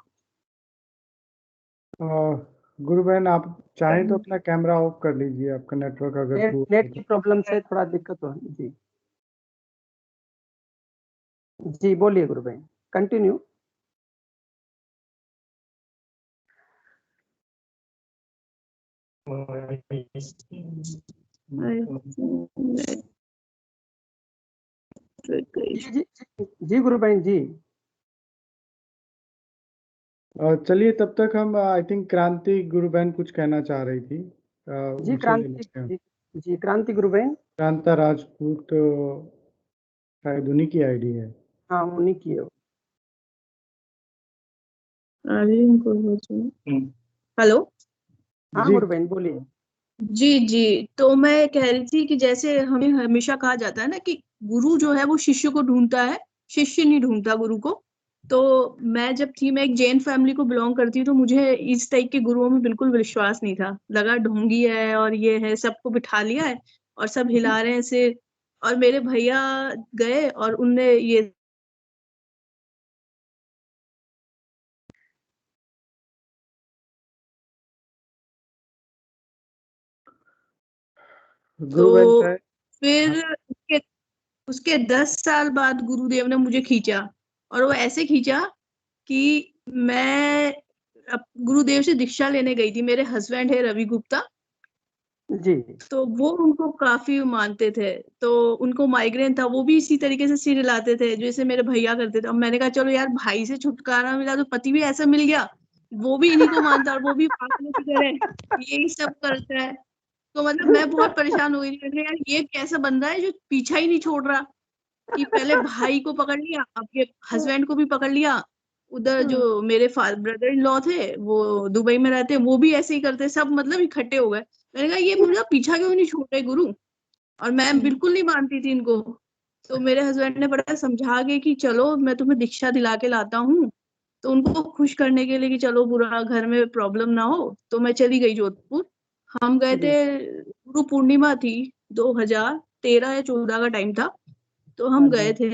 गुरु बहन आप चाहें तो अपना कैमरा ऑफ कर लीजिए, आपका नेटवर्क अगर नेट थ्रू नेट की प्रॉब्लम से थोड़ा दिक्कत हो। जी जी बोलिए गुरु बहन, कंटिन्यू। जी जी गुरु बहन जी। चलिए तब तक हम आई थिंक क्रांति गुरु बहन कुछ कहना चाह रही थी, जी उनसे ले लेते हैं। जी क्रांति गुरु बहन। क्रांता राजपूत शायद उन्हीं की आईडी है। हाँ उन्हीं की है। हेलो। हाँ जी गुरु बहन बोलिए। जी जी, तो मैं कह रही थी कि जैसे हमें हमेशा कहा जाता है ना कि गुरु जो है वो शिष्य को ढूंढता है, शिष्य नहीं ढूंढता गुरु को। तो मैं जब थी, मैं एक जैन फैमिली को बिलोंग करती हूँ, तो मुझे इस टाइप के गुरुओं में बिल्कुल विश्वास नहीं था। लगा ढोंगी है और ये है, सबको बिठा लिया है और सब हिला रहे हैं इसे। और मेरे भैया गए और उनने ये गुरु बहन शायद। फिर उसके 10 साल बाद गुरुदेव ने मुझे खींचा, और वो ऐसे खींचा कि मैं गुरुदेव से दीक्षा लेने गई थी। मेरे हस्बैंड है रवि गुप्ता, जी तो वो उनको काफी मानते थे। तो उनको माइग्रेन था, वो भी इसी तरीके से सिर हिलाते थे जैसे मेरे भैया करते थे। अब मैंने कहा चलो यार, भाई से छुटकारा मिला तो पति भी ऐसा मिल गया, वो भी इन्हीं को मानता और वो भी पागलों की तरह यही सब करता है। तो मतलब मैं बहुत परेशान हो गई थी। मैंने कहा यार, ये कैसा बंदा है जो पीछा ही नहीं छोड़ रहा, कि पहले भाई को पकड़ लिया, अब ये हस्बैंड को भी पकड़ लिया। उधर जो मेरे ब्रदर इन लॉ थे वो दुबई में रहते, वो भी ऐसे ही करते, सब मतलब इकट्ठे हो गए। मैंने कहा ये मुझे पीछा क्यों नहीं छोड़ रहे गुरु। और मैं बिल्कुल नहीं मानती थी इनको। तो मेरे हस्बैंड ने बड़ा समझा के कि चलो मैं तुम्हें दीक्षा दिला के लाता हूँ। तो उनको खुश करने के लिए कि चलो बुरा घर में प्रॉब्लम ना हो, तो मैं चली गई जोधपुर। हम गए थे, गुरु पूर्णिमा थी, 2013 या 14 का टाइम था। तो हम गए थे,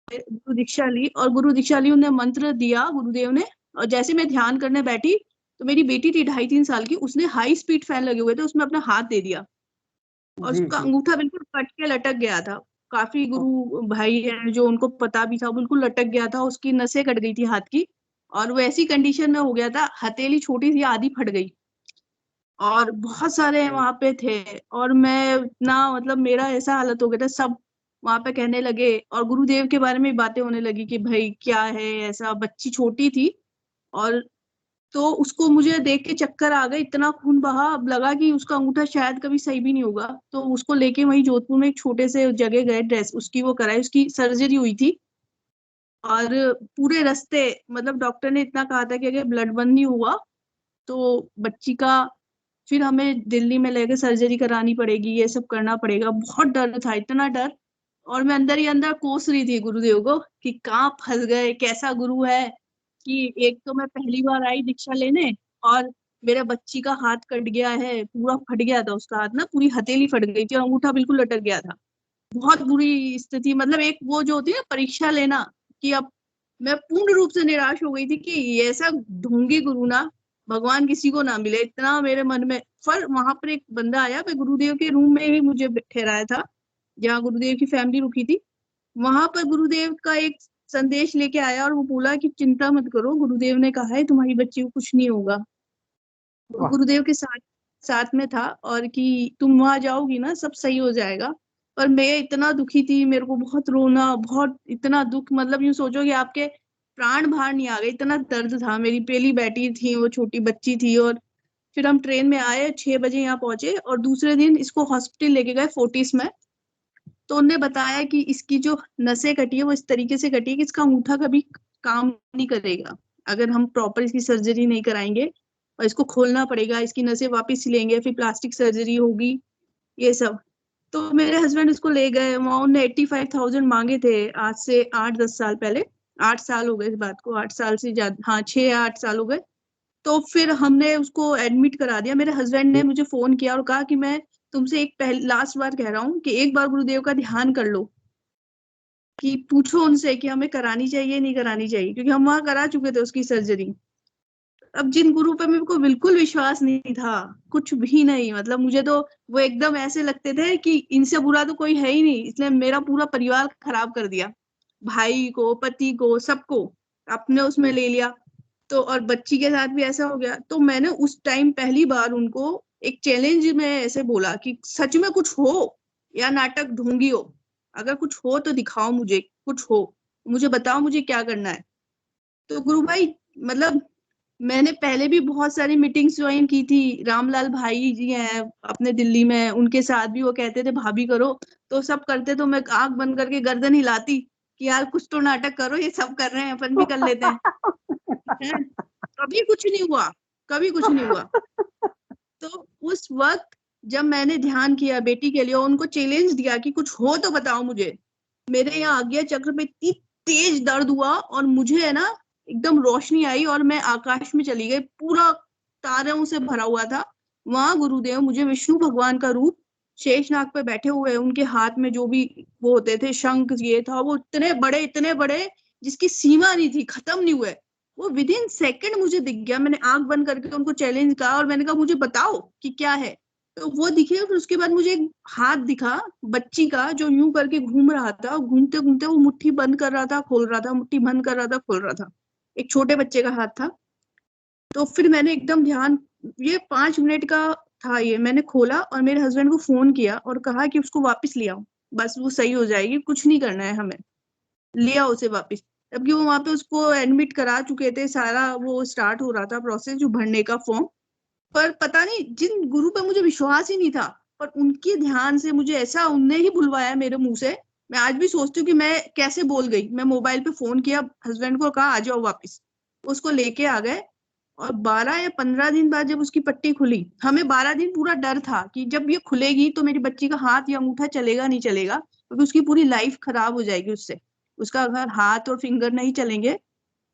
गुरु दीक्षा ली, और गुरु दीक्षा ली, उन्हें मंत्र दिया गुरुदेव ने। और जैसे मैं ध्यान करने बैठी, तो मेरी बेटी थी 2.5-3 साल की, उसने हाई स्पीड फैन लगे हुए थे, उसमें अपना हाथ दे दिया और जी उसका जी अंगूठा बिल्कुल कट के लटक गया था। काफी गुरु भाई हैं जो उनको पता भी था, बिल्कुल लटक गया था, उसकी नसें कट गई थी हाथ की। और वो ऐसी कंडीशन में हो गया था, हथेली छोटी सी आधी फट गई। और बहुत सारे वहां पे थे, और मैं इतना मतलब मेरा ऐसा हालत हो गया था, सब वहां पे कहने लगे और गुरुदेव के बारे में बातें होने लगी कि भाई क्या है ऐसा। बच्ची छोटी थी, और तो उसको मुझे देख के चक्कर आ गए, इतना खून बहा, अब लगा कि उसका अंगूठा शायद कभी सही भी नहीं होगा। तो उसको लेके वहीं जोधपुर में एक छोटे से जगह गए, ड्रेस उसकी वो कराई, उसकी सर्जरी हुई थी। और पूरे रास्ते मतलब डॉक्टर ने इतना कहा था कि अगर ब्लड बंद नहीं हुआ तो बच्ची का फिर हमें दिल्ली में लेके सर्जरी करानी पड़ेगी, ये सब करना पड़ेगा। बहुत डर था, इतना डर। और मैं अंदर ही अंदर कोस रही थी गुरुदेव को कि कहाँ फंस गए, कैसा गुरु है कि एक तो मैं पहली बार आई दीक्षा लेने, और मेरे बच्ची का हाथ कट गया है, पूरा फट गया था उसका हाथ ना, पूरी हथेली फट गई थी और अंगूठा बिल्कुल लटक गया था। बहुत बुरी स्थिति, मतलब एक वो जो होती है ना परीक्षा लेना, कि अब मैं पूर्ण रूप से निराश हो गई थी कि ये ऐसा ढोंगी गुरु ना, भगवान किसी को ना मिले, इतना मेरे मन में। पर वहां पर एक बंदा आया, मैं गुरुदेव के रूम में ही मुझे ठहराया था जहाँ गुरुदेव की फैमिली रुकी थी। वहां पर गुरुदेव का एक संदेश लेके आया और वो बोला कि चिंता मत करो, गुरुदेव ने कहा है तुम्हारी बच्ची को कुछ नहीं होगा। तो गुरुदेव के साथ साथ में था, और कि तुम वहां जाओगी ना सब सही हो जाएगा। पर मैं इतना दुखी थी, मेरे को बहुत रोना, बहुत इतना दुख, मतलब यूं सोचो कि आपके प्राण बाहर नहीं आ गए, इतना दर्द था। मेरी पहली बेटी थी, वो छोटी बच्ची थी। और फिर हम ट्रेन में आए, 6 बजे यहाँ पहुंचे, और दूसरे दिन इसको हॉस्पिटल लेके गए फोर्टिस में। तो उन्होंने बताया कि इसकी जो नसें कटी है वो इस तरीके से कटी है कि इसका अंगूठा कभी काम नहीं करेगा अगर हम प्रॉपर इसकी सर्जरी नहीं कराएंगे, और इसको खोलना पड़ेगा, इसकी नसें वापस लेंगे, फिर प्लास्टिक सर्जरी होगी, ये सब। तो मेरे हस्बैंड इसको ले गए वहां, उन्होंने 85,000 मांगे थे, आज से 8-10 साल पहले। 8 साल हो गए इस बात को, 8 साल से ज्यादा, हाँ 6-8 साल हो गए। तो फिर हमने उसको एडमिट करा दिया। मेरे हस्बैंड ने मुझे फोन किया और कहा कि मैं तुमसे एक लास्ट बार कह रहा हूँ कि एक बार गुरुदेव का ध्यान कर लो, कि पूछो उनसे कि हमें करानी चाहिए नहीं करानी चाहिए, क्योंकि हम वहां करा चुके थे उसकी सर्जरी। अब जिन गुरु पे मेरे को बिल्कुल विश्वास नहीं था, कुछ भी नहीं, मतलब मुझे तो वो एकदम ऐसे लगते थे कि इनसे बुरा तो कोई है ही नहीं, इसलिए मेरा पूरा परिवार खराब कर दिया, भाई को, पति को, सबको अपने उसमें ले लिया। तो और बच्ची के साथ भी ऐसा हो गया। तो मैंने उस टाइम पहली बार उनको एक चैलेंज में ऐसे बोला कि सच में कुछ हो या नाटक ढोंगी हो, अगर कुछ हो तो दिखाओ मुझे, कुछ हो मुझे बताओ मुझे क्या करना है। तो गुरु भाई मतलब मैंने पहले भी बहुत सारी मीटिंग्स ज्वाइन की थी, रामलाल भाई जी हैं अपने दिल्ली में, उनके साथ भी वो कहते थे भाभी करो, तो सब करते तो मैं आंख बंद करके गर्दन हिलाती कि यार कुछ तो नाटक करो, ये सब कर रहे हैं अपन भी कर लेते हैं। हैं? कभी कुछ नहीं हुआ, कभी कुछ नहीं हुआ। तो उस वक्त जब मैंने ध्यान किया बेटी के लिए, उनको चैलेंज दिया कि कुछ हो तो बताओ मुझे, मेरे यहाँ आज्ञा चक्र पे इतनी तेज दर्द हुआ और मुझे है ना एकदम रोशनी आई और मैं आकाश में चली गई, पूरा तारों से भरा हुआ था। वहां गुरुदेव मुझे विष्णु भगवान का रूप शेषनाग पे बैठे हुए, उनके हाथ में जो भी वो होते थे शंख ये था, वो इतने बड़े जिसकी सीमा नहीं थी, खत्म नहीं हुए, वो विद इन सेकेंड मुझे दिख गया। मैंने आंख बंद करके उनको चैलेंज कहा और मैंने कहा मुझे बताओ कि क्या है। तो वो दिखे, फिर उसके बाद मुझे एक हाथ दिखा बच्ची का जो यूं करके घूम रहा था, घूमते घूमते वो मुट्ठी बंद कर रहा था खोल रहा था, मुट्ठी बंद कर रहा था खोल रहा था, एक छोटे बच्चे का हाथ था। तो फिर मैंने एकदम ध्यान, ये 5 मिनट का था, ये मैंने खोला और मेरे हस्बैंड को फोन किया और कहा कि उसको वापस ले आओ, बस वो सही हो जाएगी, कुछ नहीं करना है हमें, ले आओ उसे वापस। जबकि वो वहां पे उसको एडमिट करा चुके थे, सारा वो स्टार्ट हो रहा था प्रोसेस जो भरने का फॉर्म। पर पता नहीं जिन गुरु पे मुझे विश्वास ही नहीं था, पर उनके ध्यान से मुझे ऐसा उनने ही बुलवाया मेरे मुंह से। मैं आज भी सोचती हूँ कि मैं कैसे बोल गई। मैं मोबाइल पे फोन किया, हस्बैंड को कहा आ जाओ वापस, उसको लेके आ गए। और 12 या 15 दिन बाद जब उसकी पट्टी खुली, हमें 12 दिन पूरा डर था कि जब ये खुलेगी तो मेरी बच्ची का हाथ या अंगूठा चलेगा नहीं चलेगा, क्योंकि उसकी पूरी लाइफ खराब हो जाएगी उससे, उसका अगर हाथ और फिंगर नहीं चलेंगे।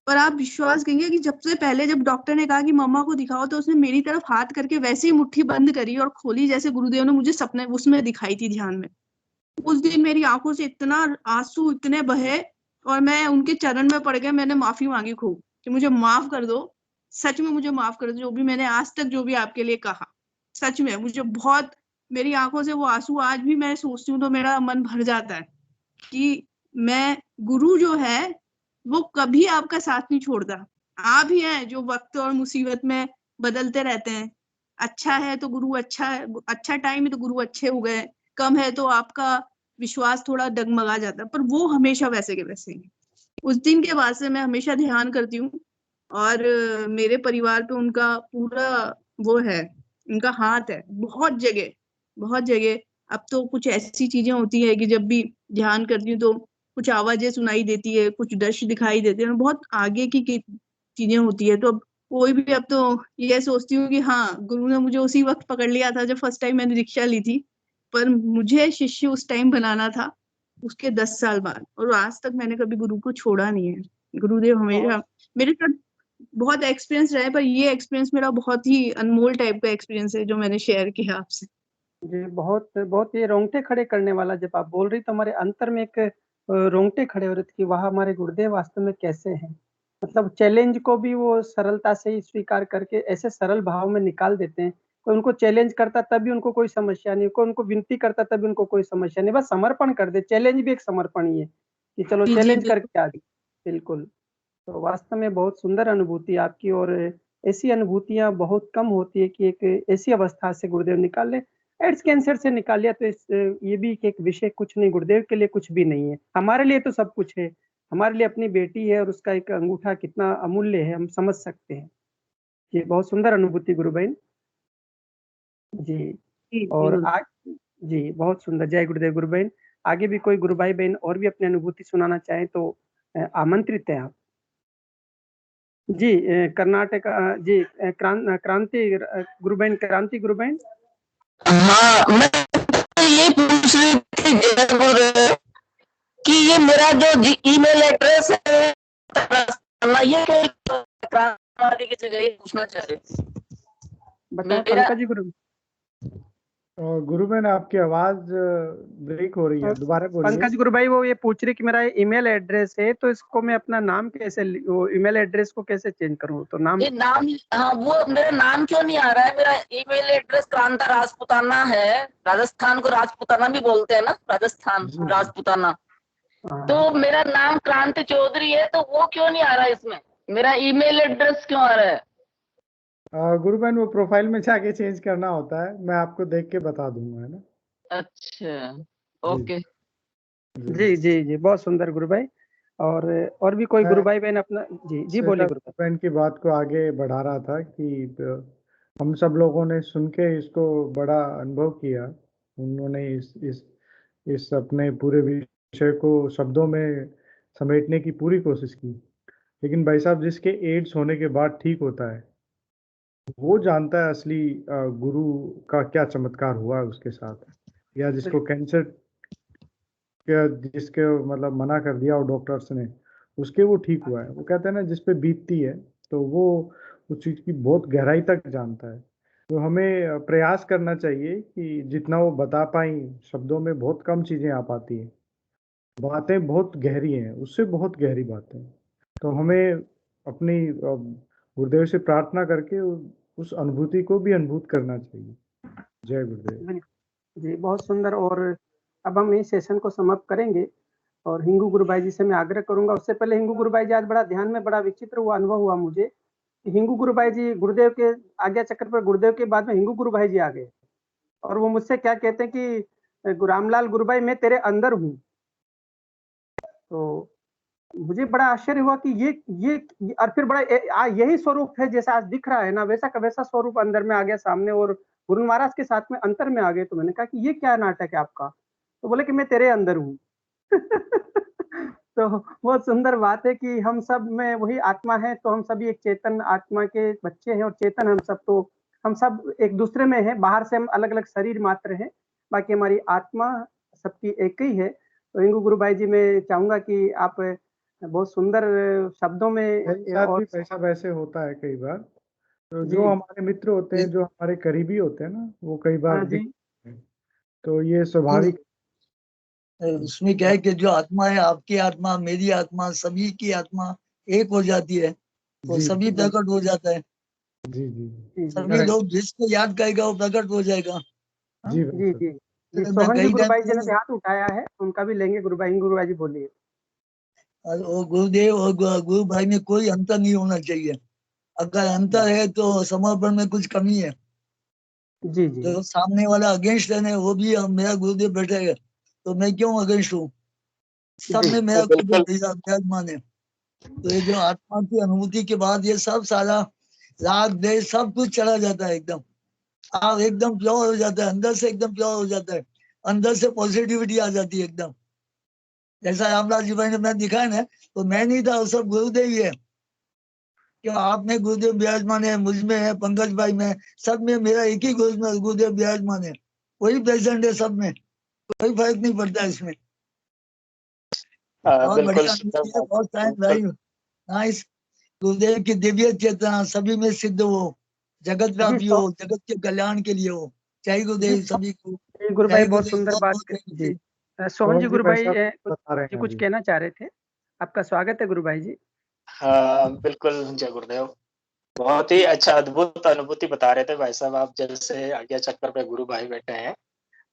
पर आप विश्वास करेंगे कि सबसे पहले जब डॉक्टर ने कहा कि मम्मा को दिखाओ, तो उसने मेरी तरफ हाथ करके वैसे ही मुट्ठी बंद करी और खोली जैसे गुरुदेव ने मुझे सपने उसमें दिखाई थी ध्यान में। उस दिन मेरी आंखों से इतना आंसू इतने बहे और मैं उनके चरण में पड़ गया, मैंने माफी मांगी खूब कि मुझे माफ कर दो, सच में मुझे माफ कर दो, जो भी मैंने आज तक जो भी आपके लिए कहा, सच में मुझे बहुत, मेरी आंखों से वो आंसू आज भी मैं सोचती हूँ तो मेरा मन भर जाता है कि मैं, गुरु जो है वो कभी आपका साथ नहीं छोड़ता। आप ही हैं जो वक्त और मुसीबत में बदलते रहते हैं। अच्छा है तो गुरु अच्छा है, अच्छा टाइम है तो गुरु अच्छे हो गए, कम है तो आपका विश्वास थोड़ा डगमगा जाता है, पर वो हमेशा वैसे के वैसे ही। उस दिन के बाद से मैं हमेशा ध्यान करती हूँ और मेरे परिवार पे उनका पूरा वो है, उनका हाथ है बहुत जगह, बहुत जगह। अब तो कुछ ऐसी चीजें होती है कि जब भी ध्यान करती हूँ तो कुछ आवाजें सुनाई देती है, कुछ दृश्य दिखाई देते हैं, बहुत आगे की चीजें होती है। तो अब कोई भी, अब तो ये सोचती हूँ कि हाँ गुरु ने मुझे उसी वक्त पकड़ लिया था जब फर्स्ट टाइम मैंने दीक्षा ली थी, पर मुझे शिष्य उस टाइम बनाना था उसके 10 साल बाद, और आज तक मैंने कभी गुरु को छोड़ा नहीं है। गुरुदेव हमेशा मेरे साथ बहुत एक्सपीरियंस रहे, पर ये एक्सपीरियंस मेरा बहुत ही अनमोल टाइप का एक्सपीरियंस है जो मैंने शेयर किया आपसे। जी, बहुत बहुत ये रोंगटे खड़े करने वाला, जब आप बोल रही तो हमारे अंतर में एक रोंगटे खड़े हो रहे थे कि वह हमारे गुरुदेव वास्तव में कैसे हैं। मतलब चैलेंज को भी वो सरलता से ही स्वीकार करके ऐसे सरल भाव में निकाल देते हैं। कोई उनको चैलेंज करता तब भी उनको कोई समस्या नहीं, कोई उनको विनती करता तब भी उनको कोई समस्या नहीं, बस समर्पण कर दे। चैलेंज भी एक समर्पण ही है कि चलो जी जी चैलेंज बिल्कुल। करके आ गए। बिल्कुल। तो वास्तव में बहुत सुंदर अनुभूति आपकी, और ऐसी अनुभूतियां बहुत कम होती है कि एक ऐसी अवस्था से गुरुदेव निकाल ले। एड्स कैंसर से निकाल लिया तो ये भी एक विषय कुछ नहीं, गुरुदेव के लिए कुछ भी नहीं है, हमारे लिए तो सब कुछ है। हमारे लिए अपनी बेटी है और उसका एक अंगूठा कितना अमूल्य है हम समझ सकते हैं। ये बहुत सुंदर अनुभूति गुरु बहन जी। जी और बिल्कुल। आज जी बहुत सुंदर, जय गुरुदेव गुरु बहन। आगे भी कोई गुरु भाई बहन और भी अपनी अनुभूति सुनाना चाहें तो आमंत्रित है आप। जी कर्नाटक जी क्रांति गुरु बहन, क्रांति गुरु बहन। हाँ, मैं तो ये पूछ रही थी जय गुरुदेव कि ये मेरा जो ईमेल एड्रेस है ये क्रांति की जगह, ये पूछना चाह रहे थे। बताएं मेरा पंकज जी गुरु। गुरु बहन आपकी आवाज ब्रेक हो रही है, दोबारा बोलिए। पंकज गुरु भाई वो ये पूछ रही कि मेरा ईमेल एड्रेस है तो इसको मैं अपना नाम कैसे, वो ईमेल एड्रेस को कैसे चेंज करूं, तो नाम। ये नाम, हाँ वो मेरा नाम क्यों नहीं आ रहा है। मेरा ईमेल एड्रेस क्रांता राजपुताना है। राजस्थान को राजपुताना भी बोलते हैं ना, राजस्थान राजपुताना। तो मेरा नाम क्रांति चौधरी है, तो वो क्यों नहीं आ रहा है इसमें। मेरा ईमेल एड्रेस क्यों आ रहा है। गुरु बहन वो प्रोफाइल में जाके चेंज करना होता है, मैं आपको देख के बता दूंगा, है ना। अच्छा, जी ओके। जी, जी, जी, बहुत सुंदर गुरु भाई। और भी कोई गुरु मैं भाई-बहन अपना जी, जी श्वेता बोलिए गुरु भाई। बहन की बात को आगे बढ़ा रहा था कि हम सब लोगों ने सुन के इसको बड़ा अनुभव किया। उन्होंने इस अपने पूरे विषय को शब्दों में समेटने की पूरी कोशिश की। लेकिन भाई साहब जिसके एड्स होने के बाद ठीक होता है, वो जानता है असली गुरु का क्या चमत्कार हुआ है उसके साथ। या जिसको कैंसर क्या जिसके मतलब मना कर दिया हो डॉक्टर्स ने, उसके वो ठीक हुआ है। वो कहते हैं ना जिस पे बीतती है, तो वो उस चीज़ की बहुत गहराई तक जानता है। तो हमें प्रयास करना चाहिए कि जितना वो बता पाएँ, शब्दों में बहुत कम चीज़ें आ पाती हैं। बातें बहुत गहरी हैं, उससे बहुत गहरी बातें हैं। तो हमें अपनी गुरुदेव से प्रार्थना करके उस अनुभूति को भी अनुभूत करना चाहिए। जय गुरुदेव। बिल्कुल, जी, बहुत सुंदर। और अब हम इस सेशन को समाप्त करेंगे और हिंगू गुरु भाई जी से मैं आग्रह करूँगा। उससे पहले हिंगू गुरु भाई जी, आज बड़ा ध्यान में बड़ा विचित्र हुआ अनुभव हुआ मुझे कि हिंगू गुरु भाई जी गुरुदेव के आज्ञा चक्र पर गुरुदेव के बाद में हिंगू गुरु भाई जी आ गए और वो मुझसे क्या कहते हैं कि रामलाल गुरु भाई मैं तेरे अंदर हूँ। तो मुझे बड़ा आश्चर्य हुआ कि ये और फिर बड़ा यही स्वरूप है जैसा आज दिख रहा है ना, वैसा का वैसा स्वरूप अंदर में आ गया सामने और गुरु महाराज के साथ में अंतर में आ गए। तो मैंने कहा कि ये क्या नाटक है आपका? तो बोले कि मैं तेरे अंदर हूँ। तो बहुत सुंदर बात है कि हम सब में वही आत्मा है, तो हम सभी एक चेतन आत्मा के बच्चे हैं और चेतन हम सब, तो हम सब एक दूसरे में हैं। बाहर से हम अलग-अलग शरीर मात्र हैं, बाकी हमारी आत्मा सबकी एक ही है। तो हिंगू गुरु भाई जी, मैं चाहूँगा कि आप बहुत सुंदर शब्दों मेरे में साथ और भी पैसा वैसे होता है कई बार। तो जो जी, हमारे मित्र होते हैं, जो हमारे करीबी होते हैं ना, वो कई बार हाँ दिख जी, हैं। तो ये नहीं, स्वाभाविक उसमें क्या है कि जो आत्मा है, आपकी आत्मा, मेरी आत्मा, सभी की आत्मा एक हो जाती है, वो जी, सभी जी, प्रकट हो जाता है। जी, जी, जी, जी, सभी करेक्ट। लोग जिसको याद करेगा वो प्रकट हो जाएगा। हाँ? जी भाई जी, साहब। जी, जी, तो मैं सोहन जी कई गुरु टाइम भाई जी ने भी हाथ उठाया है, उनका भी लेंगे। गुरु भाई जी बोलिए। और गुरुदेव और गुरु भाई में कोई अंतर नहीं होना चाहिए। अगर अंतर है तो समर्पण में कुछ कमी है। जी, जी, जो सामने वाला अगेंस्ट है वो भी मेरा गुरुदेव बैठे है, तो मैं क्यों अगेंस्ट हूँ? सब जी, में मेरा बिल्कुल। गुरुदेव विराजमान है। तो ये जो आत्मा की अनुभूति के बाद ये सब सारा राग द्वेष सब कुछ चला जाता है एकदम। आप एकदम प्योर हो जाता है, अंदर से एकदम प्योर हो जाता है, अंदर से पॉजिटिविटी आ जाती है एकदम। जैसा रामलाल जी भाई ने मैं दिखाया ना, तो मैं नहीं था, वो सब गुरुदेव ही है। क्यों आप में गुरुदेव विराजमान है, मुझ में है, पंकज भाई में, सब में मेरा एक ही गुरुदेव विराजमान है। वही प्रेजेंट है सब में, कोई फर्क नहीं पड़ता इसमें। बहुत बिल्कुल बढ़िया सुंदर अनुभूति है, बात। बहुत टाइम बिल्कुल। भाई। नाइस। गुरुदेव की दिव्य चेतना सभी में सिद्ध हो, जगत जी, व्यापी हो, जगत के कल्याण के लिए हो। जय जी, गुरुदेव सभी को। जी, गुरु भाई जय बहुत गुरुदेव, सुंदर बहुत बात बहुत क जय जी। गुरुदेव। सोहन जी सोहन जी गुरु भाई भाई साहब बता रहे जी हैं कुछ अभी। कहना चाह रहे थे। आपका स्वागत है गुरु भाई जी। हाँ, बिल्कुल, जय गुरुदेव। बहुत ही अच्छा अद्भुत अनुभूति बता रहे थे भाई साहब आप, जैसे आज्ञा चक्र पे गुरु भाई बैठे हैं।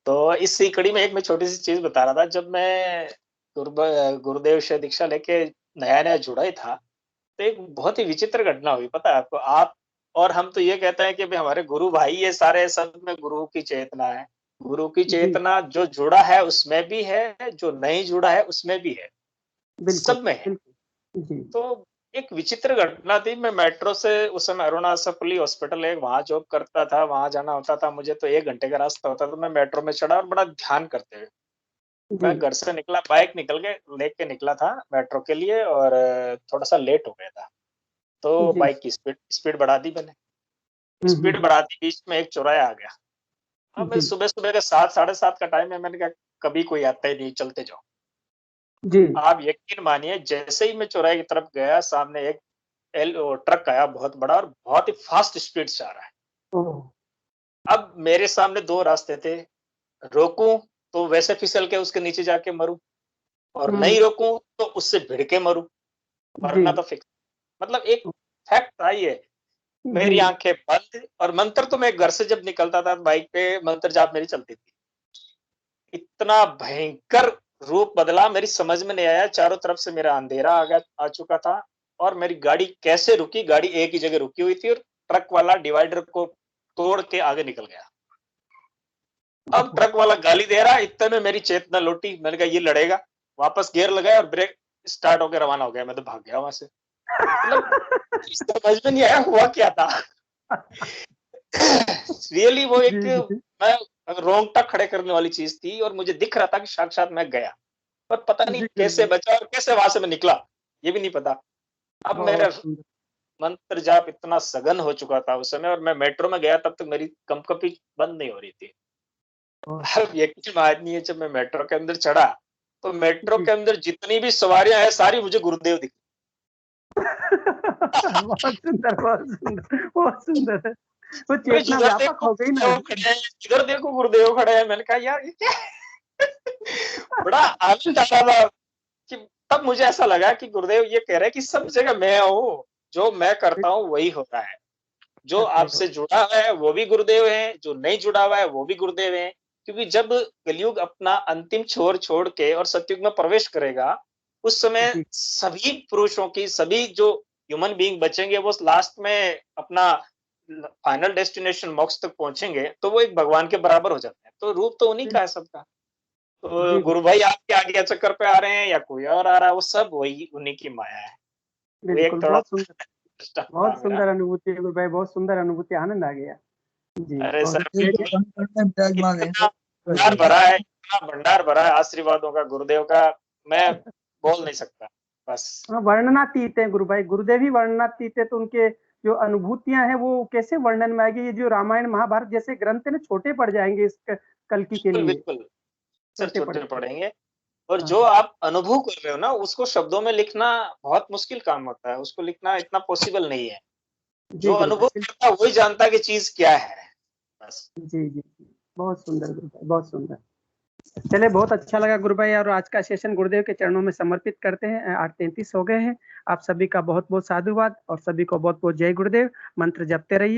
तो इसी कड़ी में एक मैं छोटी-सी चीज़ बता रहा था, जब मैं गुरुदेव से दीक्षा लेके नया-नया जुड़ा ही था, तो एक बहुत ही विचित्र घटना हुई, पता है आपको? आप और हम तो ये कहते हैं कि भई हमारे गुरु भाई ये सारे, सब में गुरु की चेतना है। गुरु की जी, चेतना जो जुड़ा है उसमें भी है, जो नहीं जुड़ा है उसमें भी है, बिल्कुल, सब में है। बिल्कुल। जी, तो एक विचित्र घटना थी, मैं मेट्रो से उस समय अरुणाचल हॉस्पिटल है, वहाँ जॉब करता था, वहाँ जाना होता था मुझे, तो 1 घंटे का रास्ता होता था। तो मैं मेट्रो में चढ़ा और बड़ा ध्यान करते हुए, जी, मैं घर से निकला, बाइक निकल के लेके निकला था मेट्रो के लिए और थोड़ा-सा लेट हो गया था। तो जी। बाइक की स्पीड स्पीड बढ़ा दी मैंने। हुँ, हुँ, स्पीड हुँ। बढ़ा दी, बीच में एक चौराहा आ गया। अब मैं जी, सुबह-सुबह के 7 साढ़े 7 का टाइम है, मैंने कहा कभी कोई आता ही नहीं, चलते जाओ। जी। आप यकीन मानिए, जैसे ही मैं चौराहे की तरफ गया, सामने एक ट्रक आया बहुत बड़ा और बहुत ही फ़ास्ट स्पीड से आ रहा है। ओह! अब मेरे सामने 2 रास्ते थे, रोकूँ तो वैसे फिसल के उसके नीचे जाके मरूँ और हुँ, नहीं रोकूँ तो उससे भिड़ के मरूँ, जी, मरना तो फिक्स। मतलब एक फैक्ट था ये। जी, मेरी आँखें बंद और मंत्र तो मैं घर से जब निकलता था बाइक पे, मंत्र जाप मेरी चलती थी। इतना भयंकर रूप बदला, मेरी समझ में नहीं आया, चारों तरफ से मेरा अंधेरा आ चुका था और मेरी गाड़ी कैसे रुकी, गाड़ी एक ही जगह रुकी हुई थी और ट्रक वाला डिवाइडर को तोड़ के आगे निकल गया। अब ट्रक वाला गाली दे रहा है, इतने में मेरी चेतना लौटी। मैंने कहा ये लड़ेगा, वापस गियर लगाया और ब्रेक स्टार्ट होकर रवाना हो गया। मैं तो भाग गया वहां से। मतलब समझ में नहीं आया हुआ क्या था। रियली वो एक मैं रोंगटा खड़े करने वाली चीज थी और मुझे दिख रहा था कि साक्षात मैं गया, पर पता नहीं कैसे बचा और कैसे वहां से मैं निकला, ये भी नहीं पता। अब मेरा मंत्र जाप इतना सघन हो चुका था उस समय, और मैं मेट्रो में गया तब तक मेरी कंपकपी बंद नहीं हो रही थी। अब यकीन मानिए जब मैं मेट्रो के अंदर चढ़ा तो मेट्रो के अंदर जितनी भी सवारियां हैं सारी मुझे गुरुदेव दिखी। बहुत सुंदर, बहुत सुंदर, बहुत सुंदर है। वो चेतना व्यापक हो गई ना। इधर देखो गुरुदेव खड़े हैं। मैंने कहा यार ये क्या। बड़ा आनंद आ रहा था कि तब मुझे ऐसा लगा कि गुरुदेव ये कह रहे हैं कि सब जगह मैं हूँ, जो मैं करता हूँ वही होता है। जो आपसे जुड़ा हुआ है वो भी गुरुदेव है, जो नहीं जुड़ा हुआ है वो भी गुरुदेव है। क्योंकि जब कलयुग अपना अंतिम छोर छोड़ के और सतयुग में प्रवेश करेगा, उस समय सभी पुरुषों की, सभी जो ह्यूमन बीइंग बचेंगे वो लास्ट में अपना फाइनल डेस्टिनेशन मोक्ष तक पहुंचेंगे, तो वो एक भगवान के बराबर हो जाते हैं। तो रूप तो उन्हीं का है सबका। तो गुरु भाई आपके आगे चक्कर पे आ रहे हैं या कोई और आ रहा है, वो सब वही उन्हीं की माया है। बिल्कुल, बहुत सुंदर अनुभूति है गुरु भाई, बहुत सुंदर अनुभूति, आनंद आ गया जी। अरे सर भंडार भरा है, इतना भंडार भरा है आशीर्वादों का गुरुदेव का, मैं बोल नहीं सकता। बस वर्णनातीत है गुरु भाई, गुरुदेव ही वर्णनातीत है। तो उनके जो अनुभूतियां हैं वो कैसे वर्णन में आएगी। ये जो रामायण महाभारत जैसे ग्रंथ है ना, छोटे पड़ जाएंगे इस कल्कि के लिए। बिल्कुल सर, छोटे पड़ेंगे। और जो आप अनुभव कर रहे हो ना, उसको शब्दों में लिखना बहुत मुश्किल काम होता है। उसको लिखना इतना पॉसिबल नहीं है। जो अनुभव करता है वही जानता है कि चीज क्या है। बस जी जी, बहुत सुंदर गुरु भाई, बहुत सुंदर। चलिए, बहुत अच्छा लगा गुरु भाई, और आज का सेशन गुरुदेव के चरणों में समर्पित करते हैं। 8:33 हो गए हैं। आप सभी का बहुत बहुत साधुवाद और सभी को बहुत बहुत जय गुरुदेव। मंत्र जपते रहिए।